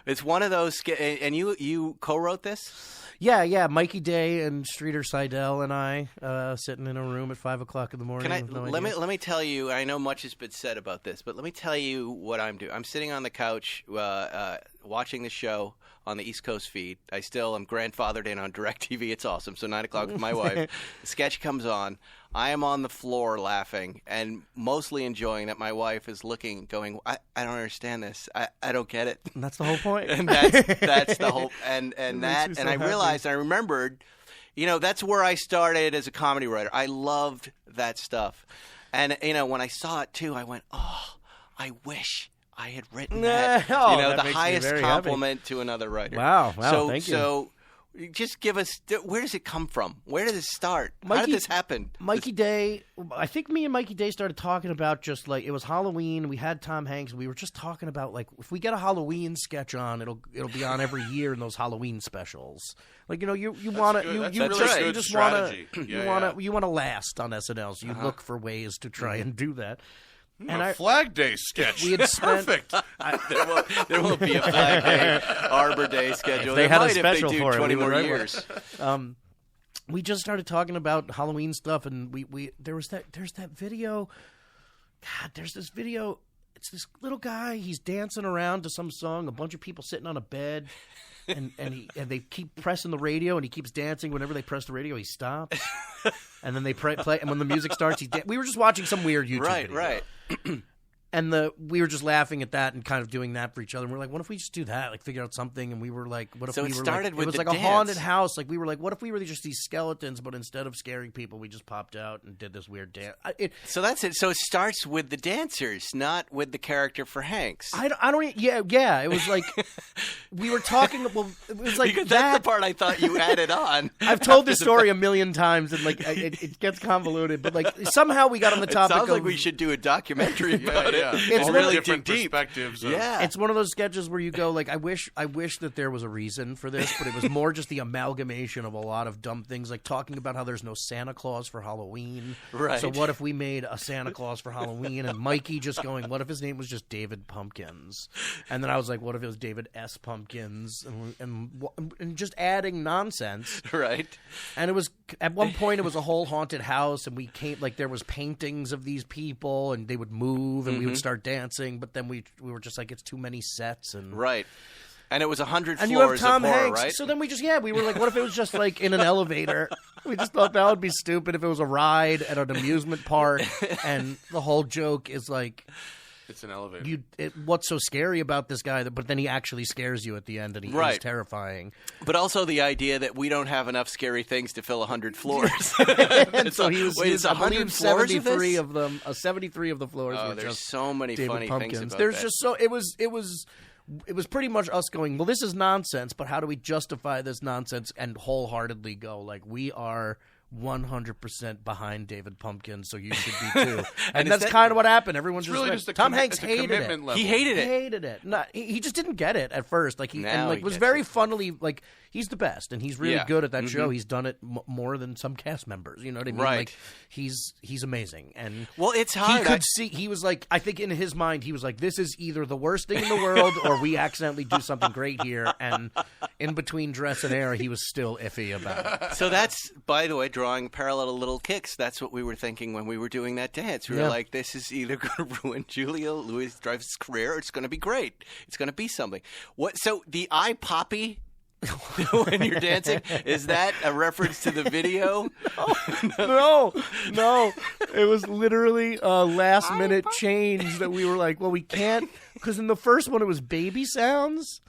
[SPEAKER 1] It's one of those, and you co-wrote this?
[SPEAKER 4] Yeah. Mikey Day and Streeter Seidel and I sitting in a room at 5 o'clock in the morning.
[SPEAKER 1] Let me tell you. I know much has been said about this, but let me tell you what I'm doing. I'm sitting on the couch watching the show on the East Coast feed. I still am grandfathered in on DirecTV. It's awesome. So 9 o'clock with my wife. The sketch comes on. I am on the floor laughing and mostly enjoying that my wife is looking, going, I don't understand this. I don't get it.
[SPEAKER 4] And that's the whole point.
[SPEAKER 1] And that's the whole and that
[SPEAKER 4] so
[SPEAKER 1] and I
[SPEAKER 4] happy.
[SPEAKER 1] realized, I remembered, that's where I started as a comedy writer. I loved that stuff. And when I saw it too, I went, "Oh, I wish I had written that."
[SPEAKER 4] Oh, that
[SPEAKER 1] the
[SPEAKER 4] makes me
[SPEAKER 1] highest
[SPEAKER 4] very
[SPEAKER 1] compliment to another writer.
[SPEAKER 4] Wow, thank you.
[SPEAKER 1] So Just give us, where does it come from? Where did this start? How did this happen?
[SPEAKER 4] Mikey Day, I think me and Mikey Day started talking about just like, it was Halloween. We had Tom Hanks. We were just talking about like, if we get a Halloween sketch on, it'll be on every year in those Halloween specials. Like, you want to, you just want to, you want to last on SNL. So you look for ways to try and do that.
[SPEAKER 3] And Flag Day sketch.
[SPEAKER 4] We had
[SPEAKER 3] Perfect.
[SPEAKER 1] There won't be a Flag Day, Arbor Day schedule.
[SPEAKER 4] They had a
[SPEAKER 1] if
[SPEAKER 4] special
[SPEAKER 1] they do
[SPEAKER 4] for
[SPEAKER 1] 20
[SPEAKER 4] it.
[SPEAKER 1] more years.
[SPEAKER 4] We just started talking about Halloween stuff, and there's that video. God, there's this video. It's this little guy. He's dancing around to some song. A bunch of people sitting on a bed, and they keep pressing the radio, and he keeps dancing. Whenever they press the radio, he stops. And then they play, and when the music starts, we were just watching some weird YouTube video.
[SPEAKER 1] Right.
[SPEAKER 4] And we were just laughing at that and kind of doing that for each other. And we're like, what if we just do that? Like, figure out something. And we were like, what if
[SPEAKER 1] so
[SPEAKER 4] we
[SPEAKER 1] it
[SPEAKER 4] were
[SPEAKER 1] started
[SPEAKER 4] like,
[SPEAKER 1] with
[SPEAKER 4] it was
[SPEAKER 1] the
[SPEAKER 4] like
[SPEAKER 1] dance.
[SPEAKER 4] a haunted house. Like, we were like, what if we were just these skeletons, but instead of scaring people, we just popped out and did this weird dance.
[SPEAKER 1] So that's it. So it starts with the dancers, not with the character for Hanks.
[SPEAKER 4] I don't. Yeah. It was like we were talking. Well, it was like
[SPEAKER 1] because that's the part I thought you added on.
[SPEAKER 4] I've told this story a million times, and like it gets convoluted. But like somehow we got on the topic.
[SPEAKER 1] It sounds like we should do a documentary about it.
[SPEAKER 4] It's
[SPEAKER 3] all
[SPEAKER 4] really
[SPEAKER 3] different
[SPEAKER 1] deep.
[SPEAKER 3] Perspectives.
[SPEAKER 4] It's one of those sketches where you go like, I wish that there was a reason for this, but it was more just the amalgamation of a lot of dumb things, like talking about how there's no Santa Claus for Halloween.
[SPEAKER 1] Right.
[SPEAKER 4] So what if we made a Santa Claus for Halloween? And Mikey just going, what if his name was just David Pumpkins? And then I was like, what if it was David S. Pumpkins? And just adding nonsense.
[SPEAKER 1] Right.
[SPEAKER 4] And it was at one point it was a whole haunted house, and there was paintings of these people, and they would move, and we would start dancing, but then we were just like, it's too many sets, and
[SPEAKER 1] right. And it was 100
[SPEAKER 4] and
[SPEAKER 1] floors
[SPEAKER 4] you have Tom
[SPEAKER 1] of horror,
[SPEAKER 4] Hanks,
[SPEAKER 1] right?
[SPEAKER 4] so then we were like, what if it was just like in an elevator? We just thought that would be stupid if it was a ride at an amusement park, and the whole joke is like,
[SPEAKER 3] it's an elevator.
[SPEAKER 4] What's so scary about this guy? But then he actually scares you at the end, and he is terrifying.
[SPEAKER 1] But also the idea that we don't have enough scary things to fill 100 floors.
[SPEAKER 4] And so he was.
[SPEAKER 1] Wait, it's 100 floors
[SPEAKER 4] 73 of them. 73 of the floors.
[SPEAKER 1] Oh,
[SPEAKER 4] were
[SPEAKER 1] there's
[SPEAKER 4] just
[SPEAKER 1] so many
[SPEAKER 4] David
[SPEAKER 1] funny
[SPEAKER 4] Pumpkins.
[SPEAKER 1] things about
[SPEAKER 4] There's
[SPEAKER 1] that.
[SPEAKER 4] just so it was pretty much us going, well, this is nonsense, but how do we justify this nonsense and wholeheartedly go like, we are 100% behind David Pumpkins, so you should be too. And that's kind of what happened. Everyone's just
[SPEAKER 3] really
[SPEAKER 4] like,
[SPEAKER 3] just a
[SPEAKER 4] Tom Hanks hated it.
[SPEAKER 3] level.
[SPEAKER 1] He hated it.
[SPEAKER 4] He hated it. No, he just didn't get it at first. Like
[SPEAKER 1] Now he
[SPEAKER 4] was
[SPEAKER 1] gets
[SPEAKER 4] very
[SPEAKER 1] it.
[SPEAKER 4] funnily like, he's the best, and he's really
[SPEAKER 1] Yeah.
[SPEAKER 4] good at that show. He's done it more than some cast members. You know what I mean?
[SPEAKER 1] Right.
[SPEAKER 4] Like he's amazing. And
[SPEAKER 1] Well, it's hard.
[SPEAKER 4] he could see. He was like, I think in his mind, he was like, this is either the worst thing in the world, or we accidentally do something great here. And in between dress and air, he was still iffy about it.
[SPEAKER 1] So that's, by the way, drawing parallel to Little Kicks. That's what we were thinking when we were doing that dance. We were like, this is either going to ruin Julia Louis-Dreyfus' career, or it's going to be great. It's going to be something. What? So the eye poppy when you're dancing, is that a reference to the video?
[SPEAKER 4] No. It was literally a last minute change that we were like, well, we can't, because in the first one it was baby sounds.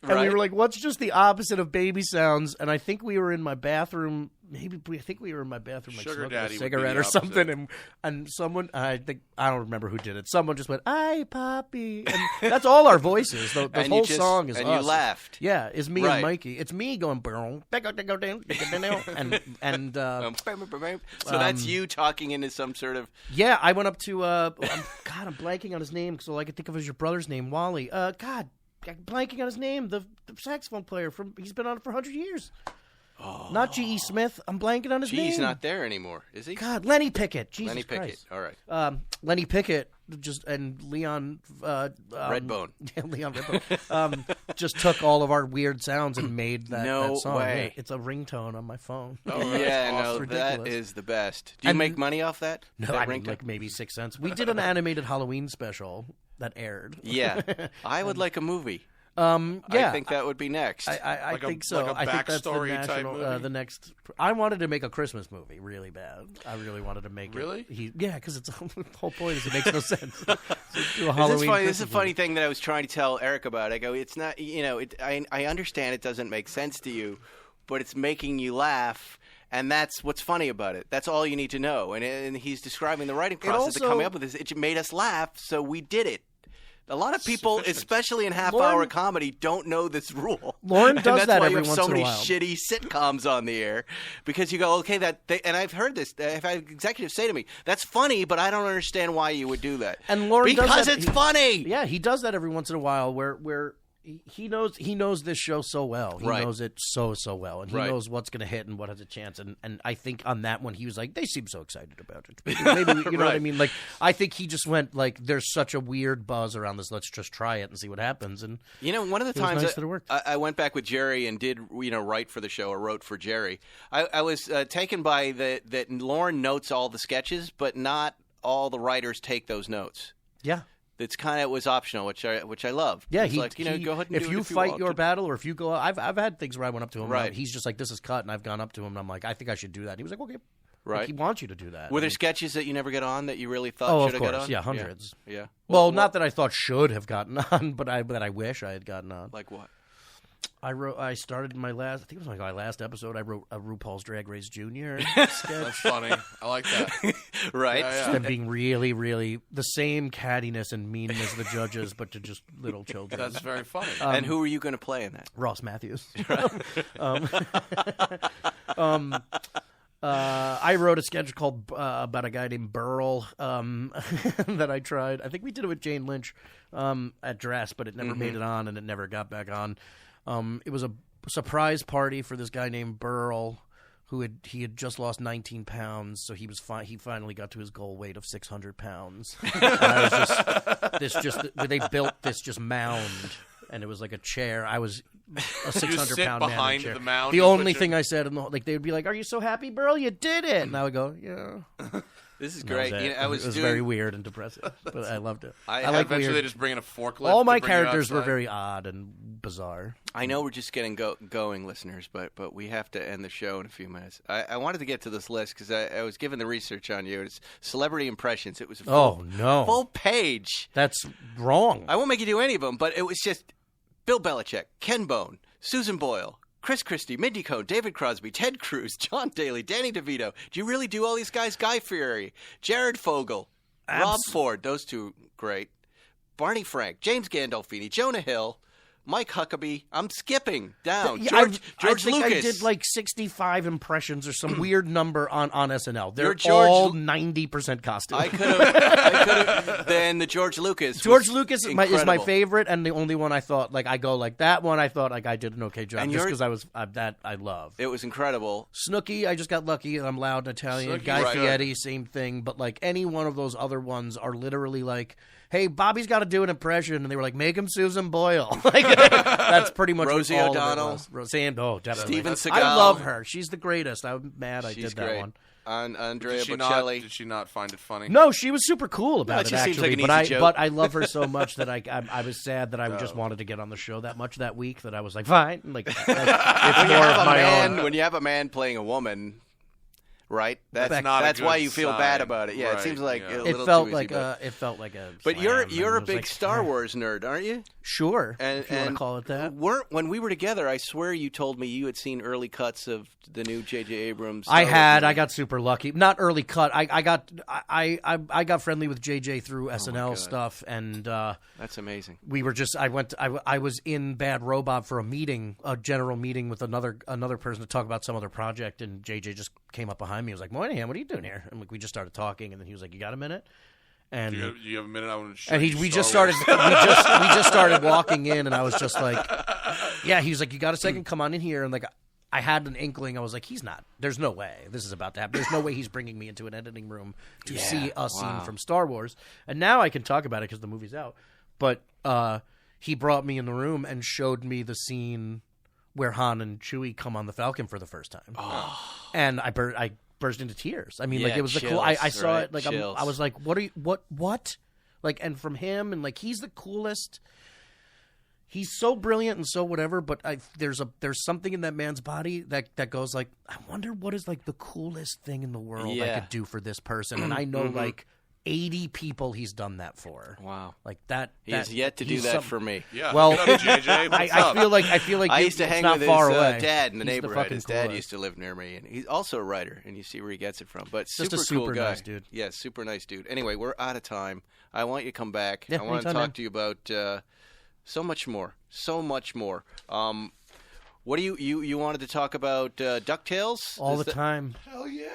[SPEAKER 4] And we were like, what's just the opposite of baby sounds? And I think we were in my bathroom. Like
[SPEAKER 3] Sugar
[SPEAKER 4] smoking
[SPEAKER 3] Daddy
[SPEAKER 4] a
[SPEAKER 3] would
[SPEAKER 4] cigarette
[SPEAKER 3] be
[SPEAKER 4] or
[SPEAKER 3] the
[SPEAKER 4] something, and someone, I don't remember who did it. Someone just went, "Ay, Poppy," and that's all our voices. The
[SPEAKER 1] And
[SPEAKER 4] whole
[SPEAKER 1] you just-
[SPEAKER 4] song is
[SPEAKER 1] and
[SPEAKER 4] us.
[SPEAKER 1] you laughed.
[SPEAKER 4] Yeah, it's me
[SPEAKER 1] Right.
[SPEAKER 4] and Mikey. It's me going, and
[SPEAKER 1] So that's you talking into some sort of.
[SPEAKER 4] yeah, I went up to I'm blanking on his name because all I could think of is your brother's name, Wally. God, I'm blanking on his name. The saxophone player he's been on it for 100 years. Not G.E. Smith. I'm blanking on his name.
[SPEAKER 1] He's not there anymore, is he?
[SPEAKER 4] God, Lenny Pickett. Jesus
[SPEAKER 1] Lenny Pickett.
[SPEAKER 4] Christ.
[SPEAKER 1] All right.
[SPEAKER 4] Lenny Pickett and Leon
[SPEAKER 1] Redbone.
[SPEAKER 4] Yeah, Leon Redbone. Just took all of our weird sounds and made that song.
[SPEAKER 1] way.
[SPEAKER 4] Yeah, it's a ringtone on my phone.
[SPEAKER 1] Oh, yeah,
[SPEAKER 4] It's
[SPEAKER 1] no,
[SPEAKER 4] ridiculous.
[SPEAKER 1] that is the best. Do you
[SPEAKER 4] And-
[SPEAKER 1] make money off that?
[SPEAKER 4] No,
[SPEAKER 1] that
[SPEAKER 4] I mean,
[SPEAKER 1] ringtone?
[SPEAKER 4] like maybe 6 cents. We did an animated Halloween special that aired.
[SPEAKER 1] Yeah. I would like a movie.
[SPEAKER 4] Yeah.
[SPEAKER 1] I think that would be next.
[SPEAKER 4] I
[SPEAKER 3] Like a-
[SPEAKER 4] think so.
[SPEAKER 3] like a
[SPEAKER 4] I think that's the
[SPEAKER 3] backstory type
[SPEAKER 4] national,
[SPEAKER 3] movie?
[SPEAKER 4] the next. I wanted to make a Christmas movie really bad. I really wanted to make
[SPEAKER 3] Really?
[SPEAKER 4] it. Yeah, because it's the whole point is it makes no sense. So do a
[SPEAKER 1] This
[SPEAKER 4] Halloween
[SPEAKER 1] is funny. This is a
[SPEAKER 4] Christmas
[SPEAKER 1] funny
[SPEAKER 4] movie.
[SPEAKER 1] thing that I was trying to tell Eric about. I go, it's not, I understand it doesn't make sense to you, but it's making you laugh. And that's what's funny about it. That's all you need to know. And he's describing the writing process of
[SPEAKER 4] also-
[SPEAKER 1] coming up with this. It made us laugh, so we did it. A lot of people,
[SPEAKER 3] Sufficient.
[SPEAKER 1] especially in half-hour comedy, don't know this rule.
[SPEAKER 4] Lorne
[SPEAKER 1] And
[SPEAKER 4] does
[SPEAKER 1] that's
[SPEAKER 4] that
[SPEAKER 1] why
[SPEAKER 4] every
[SPEAKER 1] you have
[SPEAKER 4] once
[SPEAKER 1] so
[SPEAKER 4] in a
[SPEAKER 1] many
[SPEAKER 4] while.
[SPEAKER 1] shitty sitcoms on the air because you go, okay, and I've heard this. I've had executives say to me, "That's funny, but I don't understand why you would do that."
[SPEAKER 4] And Lorne does
[SPEAKER 1] because
[SPEAKER 4] that-
[SPEAKER 1] it's funny.
[SPEAKER 4] Yeah, he does that every once in a while where he knows this show so well. He
[SPEAKER 1] Right.
[SPEAKER 4] knows it so well, and he
[SPEAKER 1] Right.
[SPEAKER 4] knows what's going to hit and what has a chance. And I think on that one he was like, they seem so excited about it. Maybe you know what I
[SPEAKER 1] Right.
[SPEAKER 4] mean? Like I think he just went like, there's such a weird buzz around this. Let's just try it and see what happens. And
[SPEAKER 1] You know, one of the
[SPEAKER 4] It was
[SPEAKER 1] times
[SPEAKER 4] nice that it worked.
[SPEAKER 1] I went back with Jerry and did write for the show or wrote for Jerry. I was taken by that Lorne notes all the sketches, but not all the writers take those notes.
[SPEAKER 4] yeah.
[SPEAKER 1] It's kind of was optional, which I love.
[SPEAKER 4] Yeah,
[SPEAKER 1] it's like, go ahead and
[SPEAKER 4] if
[SPEAKER 1] do it
[SPEAKER 4] you
[SPEAKER 1] if
[SPEAKER 4] fight
[SPEAKER 1] want
[SPEAKER 4] your
[SPEAKER 1] to.
[SPEAKER 4] battle, or if you go, I've had things where I went up to him,
[SPEAKER 1] Right.
[SPEAKER 4] and he's just like, "This is cut," and I've gone up to him, and I'm like, "I think I should do that." And he was like, "Okay."
[SPEAKER 1] Right.
[SPEAKER 4] Like, he wants you to do that.
[SPEAKER 1] Were there
[SPEAKER 4] And-
[SPEAKER 1] sketches that you never get on that you really thought
[SPEAKER 4] Oh,
[SPEAKER 1] should
[SPEAKER 4] of
[SPEAKER 1] have got
[SPEAKER 4] course,
[SPEAKER 1] on?
[SPEAKER 4] yeah, hundreds.
[SPEAKER 1] Yeah.
[SPEAKER 4] Well, not that I thought should have gotten on, but I wish I had gotten on.
[SPEAKER 1] Like what?
[SPEAKER 4] I started my last. I think it was like my last episode. I wrote a RuPaul's Drag Race Junior sketch.
[SPEAKER 3] That's funny. I like that.
[SPEAKER 1] Right.
[SPEAKER 3] Yeah,
[SPEAKER 4] Them being really, really the same cattiness and mean as the judges, but to just little children.
[SPEAKER 3] That's very funny.
[SPEAKER 1] And who were you going to play in that?
[SPEAKER 4] Ross Matthews. I wrote a sketch called about a guy named Burl that I tried. I think we did it with Jane Lynch at Dress, but it never made it on, and it never got back on. It was a surprise party for this guy named Burl, who he had just lost 19 pounds, so he was he finally got to his goal weight of 600 pounds. And I was they built this just mound, and it was like a chair. I was a 600-pound man in a
[SPEAKER 3] behind
[SPEAKER 4] chair.
[SPEAKER 3] the mound
[SPEAKER 4] The
[SPEAKER 3] and
[SPEAKER 4] only
[SPEAKER 3] put
[SPEAKER 4] thing I said, they would be like, "Are you so happy, Burl? You did it!" And I would go, "Yeah."
[SPEAKER 1] This is
[SPEAKER 4] That was
[SPEAKER 1] great.
[SPEAKER 4] it.
[SPEAKER 1] You know, I was
[SPEAKER 4] it was
[SPEAKER 1] doing,
[SPEAKER 4] very weird and depressing, but I loved it.
[SPEAKER 1] I
[SPEAKER 4] like
[SPEAKER 3] Eventually,
[SPEAKER 4] weird.
[SPEAKER 3] they just bring in a forklift.
[SPEAKER 4] All my
[SPEAKER 3] to bring you
[SPEAKER 4] characters were
[SPEAKER 3] outside.
[SPEAKER 4] very odd and bizarre.
[SPEAKER 1] I know we're just getting going, listeners, but we have to end the show in a few minutes. I wanted to get to this list because I was given the research on you. It's celebrity impressions. It was a full page.
[SPEAKER 4] That's wrong.
[SPEAKER 1] I won't make you do any of them, but it was just Bill Belichick, Ken Bone, Susan Boyle, Chris Christie, Mindy Cohn, David Crosby, Ted Cruz, John Daly, Danny DeVito. Do you really do all these guys? Guy Fieri, Jared Fogle, Rob Ford. Those two, great. Barney Frank, James Gandolfini, Jonah Hill, Mike Huckabee. I'm skipping down.
[SPEAKER 4] Yeah,
[SPEAKER 1] George
[SPEAKER 4] I think
[SPEAKER 1] Lucas.
[SPEAKER 4] I did like 65 impressions or some weird number on SNL. They're
[SPEAKER 1] You're George
[SPEAKER 4] all
[SPEAKER 1] Lu-
[SPEAKER 4] 90% costume.
[SPEAKER 1] I could have. Then the George Lucas.
[SPEAKER 4] George
[SPEAKER 1] was
[SPEAKER 4] Lucas is
[SPEAKER 1] incredible.
[SPEAKER 4] my favorite, and the only one I thought like I go like that one. I thought like I did an okay job
[SPEAKER 1] And
[SPEAKER 4] just
[SPEAKER 1] you're-
[SPEAKER 4] because I was that I love.
[SPEAKER 1] It was incredible.
[SPEAKER 4] Snooki, I just got lucky and I'm loud and Italian.
[SPEAKER 3] Snooki's
[SPEAKER 4] Guy
[SPEAKER 3] right.
[SPEAKER 4] Fieri, same thing. But like any one of those other ones are literally like, hey, Bobby's got to do an impression, and they were like, make him Susan Boyle. Like that's pretty much
[SPEAKER 1] Rosie
[SPEAKER 4] what all
[SPEAKER 1] O'Donnell.
[SPEAKER 4] of it was. Roseanne, definitely.
[SPEAKER 1] Steven Seagal.
[SPEAKER 4] I love her. She's the greatest. I'm mad I
[SPEAKER 1] She's
[SPEAKER 4] did that
[SPEAKER 1] great.
[SPEAKER 4] one.
[SPEAKER 1] Andrea
[SPEAKER 3] Did she
[SPEAKER 1] Bocelli.
[SPEAKER 3] not find it funny?
[SPEAKER 4] No, she was super cool about
[SPEAKER 1] No,
[SPEAKER 4] it.
[SPEAKER 1] she seems
[SPEAKER 4] Actually,
[SPEAKER 1] like an easy joke.
[SPEAKER 4] but I love her so much that I was sad that I just wanted to get on the show that much that week that I was like, fine, like it's more of my own.
[SPEAKER 1] When you have a man playing a woman, right? That's
[SPEAKER 3] not a
[SPEAKER 1] that's why
[SPEAKER 3] good
[SPEAKER 1] you feel
[SPEAKER 3] sign.
[SPEAKER 1] bad about it. Yeah, it
[SPEAKER 3] Right,
[SPEAKER 1] seems like
[SPEAKER 3] yeah.
[SPEAKER 1] a
[SPEAKER 4] It
[SPEAKER 1] little
[SPEAKER 4] felt
[SPEAKER 1] too easy,
[SPEAKER 4] like
[SPEAKER 1] but-
[SPEAKER 4] it felt like a.
[SPEAKER 1] But
[SPEAKER 4] slam,
[SPEAKER 1] you're
[SPEAKER 4] and
[SPEAKER 1] a
[SPEAKER 4] it was
[SPEAKER 1] big
[SPEAKER 4] like,
[SPEAKER 1] Star Wars nerd, aren't you?
[SPEAKER 4] Sure,
[SPEAKER 1] And,
[SPEAKER 4] if you want to call it that.
[SPEAKER 1] When we were together, I swear you told me you had seen early cuts of the new J.J. Abrams.
[SPEAKER 4] I
[SPEAKER 1] Star
[SPEAKER 4] had.
[SPEAKER 1] Wars
[SPEAKER 4] I got super lucky. Not early cut. I got friendly with JJ through SNL
[SPEAKER 1] God.
[SPEAKER 4] stuff, and
[SPEAKER 1] That's amazing.
[SPEAKER 4] we were just. I was in Bad Robot for a meeting, a general meeting with another person to talk about some other project, and JJ just came up behind me. He was like, "Moynihan, what are you doing here?" And like we just started talking, and then he was like, "You got a minute?" And
[SPEAKER 3] You have a minute? I want to show
[SPEAKER 4] and
[SPEAKER 3] you
[SPEAKER 4] we
[SPEAKER 3] Star
[SPEAKER 4] just
[SPEAKER 3] Wars.
[SPEAKER 4] started we just started walking in, and I was just like, yeah. He was like, "You got a second? Come on in here." And like I had an inkling. I was like, he's not. There's no way this is about to happen. There's no way he's bringing me into an editing room to see a scene from Star Wars. And now I can talk about it because the movie's out. But he brought me in the room and showed me the scene where Han and Chewie come on the Falcon for the first time. And I burst into tears. I mean, like
[SPEAKER 1] Yeah,
[SPEAKER 4] it was the cool. I
[SPEAKER 1] chills,
[SPEAKER 4] saw
[SPEAKER 1] right?
[SPEAKER 4] it like
[SPEAKER 1] Chills.
[SPEAKER 4] I was like, what are you? What? Like, and from him, and like he's the coolest. He's so brilliant and so whatever, but there's something in that man's body that goes like, I wonder what is like the coolest thing in the world I
[SPEAKER 1] Yeah.
[SPEAKER 4] could do for this person, and I know like 80 people he's done that for.
[SPEAKER 1] Wow.
[SPEAKER 4] Like that.
[SPEAKER 1] He has yet to do that for me.
[SPEAKER 3] Yeah.
[SPEAKER 4] Well,
[SPEAKER 3] What up, JJ? What's
[SPEAKER 4] I
[SPEAKER 3] up?
[SPEAKER 4] feel like
[SPEAKER 1] I used to hang
[SPEAKER 4] not
[SPEAKER 1] with
[SPEAKER 4] far
[SPEAKER 1] his
[SPEAKER 4] away.
[SPEAKER 1] dad in the
[SPEAKER 4] He's
[SPEAKER 1] neighborhood.
[SPEAKER 4] fucking
[SPEAKER 1] His dad
[SPEAKER 4] coolest.
[SPEAKER 1] used to live near me, and he's also a writer, and you see where he gets it from. But
[SPEAKER 4] Just a
[SPEAKER 1] super cool
[SPEAKER 4] super
[SPEAKER 1] guy.
[SPEAKER 4] nice dude.
[SPEAKER 1] Yeah, super nice dude. Anyway, we're out of time. I want you to come back.
[SPEAKER 4] Yeah,
[SPEAKER 1] I want to
[SPEAKER 4] anytime,
[SPEAKER 1] talk
[SPEAKER 4] man.
[SPEAKER 1] to you about so much more. So much more. What do you wanted to talk about DuckTales?
[SPEAKER 4] All the time.
[SPEAKER 3] Hell yeah.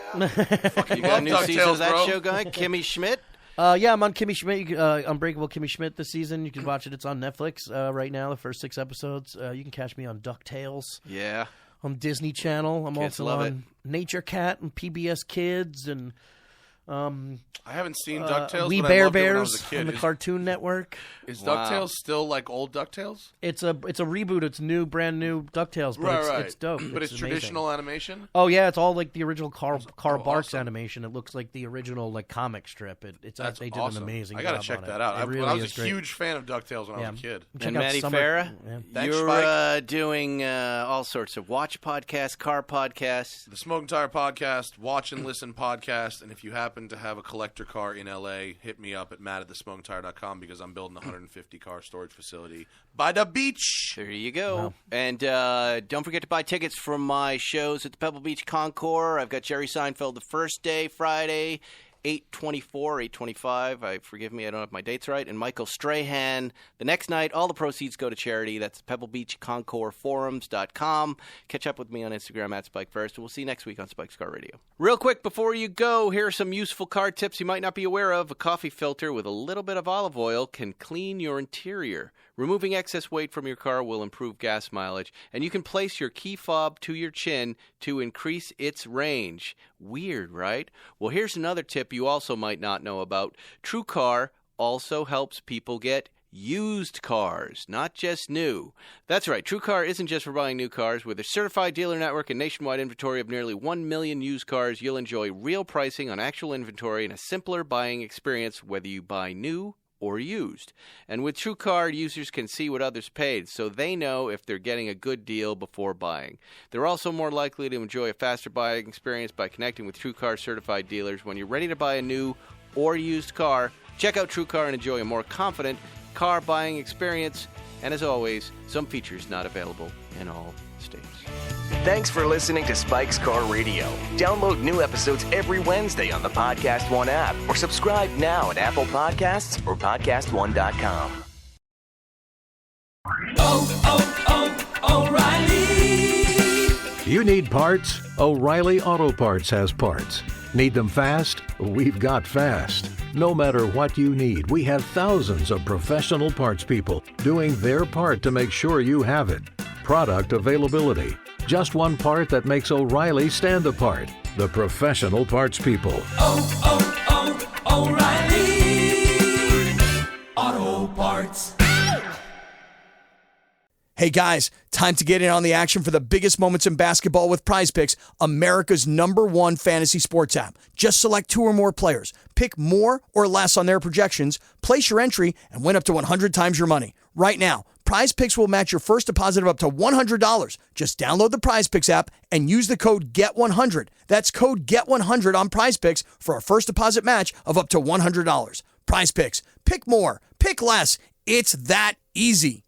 [SPEAKER 1] You got a new
[SPEAKER 3] Love
[SPEAKER 1] season of that
[SPEAKER 3] DuckTales, bro.
[SPEAKER 1] show going? Kimmy Schmidt?
[SPEAKER 4] Yeah, I'm on Kimmy Schmidt. Unbreakable Kimmy Schmidt this season. You can watch it. It's on Netflix right now. The first 6 episodes. You can catch me on DuckTales
[SPEAKER 1] Yeah.
[SPEAKER 4] on Disney Channel. I'm
[SPEAKER 1] Kids
[SPEAKER 4] also
[SPEAKER 1] love
[SPEAKER 4] on Nature Cat and PBS Kids and
[SPEAKER 3] I haven't seen DuckTales,
[SPEAKER 4] We
[SPEAKER 3] but
[SPEAKER 4] Bear
[SPEAKER 3] I loved it when I
[SPEAKER 4] Bears
[SPEAKER 3] was a kid.
[SPEAKER 4] on the Cartoon Network.
[SPEAKER 3] Is
[SPEAKER 1] Wow.
[SPEAKER 3] DuckTales still like old DuckTales?
[SPEAKER 4] It's a reboot. It's brand new DuckTales, but it's dope.
[SPEAKER 3] But it's
[SPEAKER 4] amazing.
[SPEAKER 3] traditional animation?
[SPEAKER 4] Oh yeah, it's all like the original Carl Barks
[SPEAKER 3] awesome.
[SPEAKER 4] animation. It looks like the original like comic strip.
[SPEAKER 3] That's
[SPEAKER 4] they did
[SPEAKER 3] awesome.
[SPEAKER 4] an amazing.
[SPEAKER 3] I gotta
[SPEAKER 4] job
[SPEAKER 3] check
[SPEAKER 4] on
[SPEAKER 3] that
[SPEAKER 4] it.
[SPEAKER 3] out.
[SPEAKER 4] It really
[SPEAKER 3] I was
[SPEAKER 4] is
[SPEAKER 3] a
[SPEAKER 4] great.
[SPEAKER 3] huge fan of DuckTales when I was a kid.
[SPEAKER 4] Check
[SPEAKER 1] And
[SPEAKER 4] out
[SPEAKER 1] Maddie
[SPEAKER 4] Summer-
[SPEAKER 1] Farah,
[SPEAKER 4] Yeah.
[SPEAKER 3] Thanks,
[SPEAKER 1] you're
[SPEAKER 3] Spike.
[SPEAKER 1] doing all sorts of watch podcasts, car podcasts.
[SPEAKER 3] The Smoking Tire Podcast, Watch and Listen Podcast, and if you happen to have a collector car in LA, hit me up at matt@thesmokingtire.com because I'm building a 150-car storage facility by the beach.
[SPEAKER 1] There you go. And don't forget to buy tickets for my shows at the Pebble Beach Concours. I've got Jerry Seinfeld the first day, Friday, 8:24, 8:25. Forgive me, I don't have my dates right. And Michael Strahan the next night. All the proceeds go to charity. That's PebbleBeachConcoursForums.com. Catch up with me on Instagram at Spike First. We'll see you next week on Spike's Car Radio. Real quick, before you go, here are some useful car tips you might not be aware of. A coffee filter with a little bit of olive oil can clean your interior. Removing excess weight from your car will improve gas mileage, and you can place your key fob to your chin to increase its range. Weird, right? Well, here's another tip you also might not know about. TrueCar also helps people get used cars, not just new. That's right, TrueCar isn't just for buying new cars. With a certified dealer network and nationwide inventory of nearly 1 million used cars, you'll enjoy real pricing on actual inventory and a simpler buying experience whether you buy new or used. And with TrueCar, users can see what others paid, so they know if they're getting a good deal before buying. They're also more likely to enjoy a faster buying experience by connecting with TrueCar certified dealers. When you're ready to buy a new or used car, check out TrueCar and enjoy a more confident car buying experience. And as always, some features not available in all states.
[SPEAKER 2] Thanks for listening to Spike's Car Radio. Download new episodes every Wednesday on the Podcast One app or subscribe now at Apple Podcasts or PodcastOne.com.
[SPEAKER 5] O'Reilly. You need parts? O'Reilly Auto Parts has parts. Need them fast? We've got fast. No matter what you need, we have thousands of professional parts people doing their part to make sure you have it. Product availability. Just one part that makes O'Reilly stand apart. The professional parts people.
[SPEAKER 6] O'Reilly Auto Parts.
[SPEAKER 7] Hey guys, time to get in on the action for the biggest moments in basketball with Prize Picks, America's #1 fantasy sports app. Just select 2 or more players, pick more or less on their projections, place your entry, and win up to 100 times your money. Right now, Prize Picks will match your first deposit of up to $100. Just download the Prize Picks app and use the code GET100. That's code GET100 on Prize Picks for a first deposit match of up to $100. Prize Picks. Pick more. Pick less. It's that easy.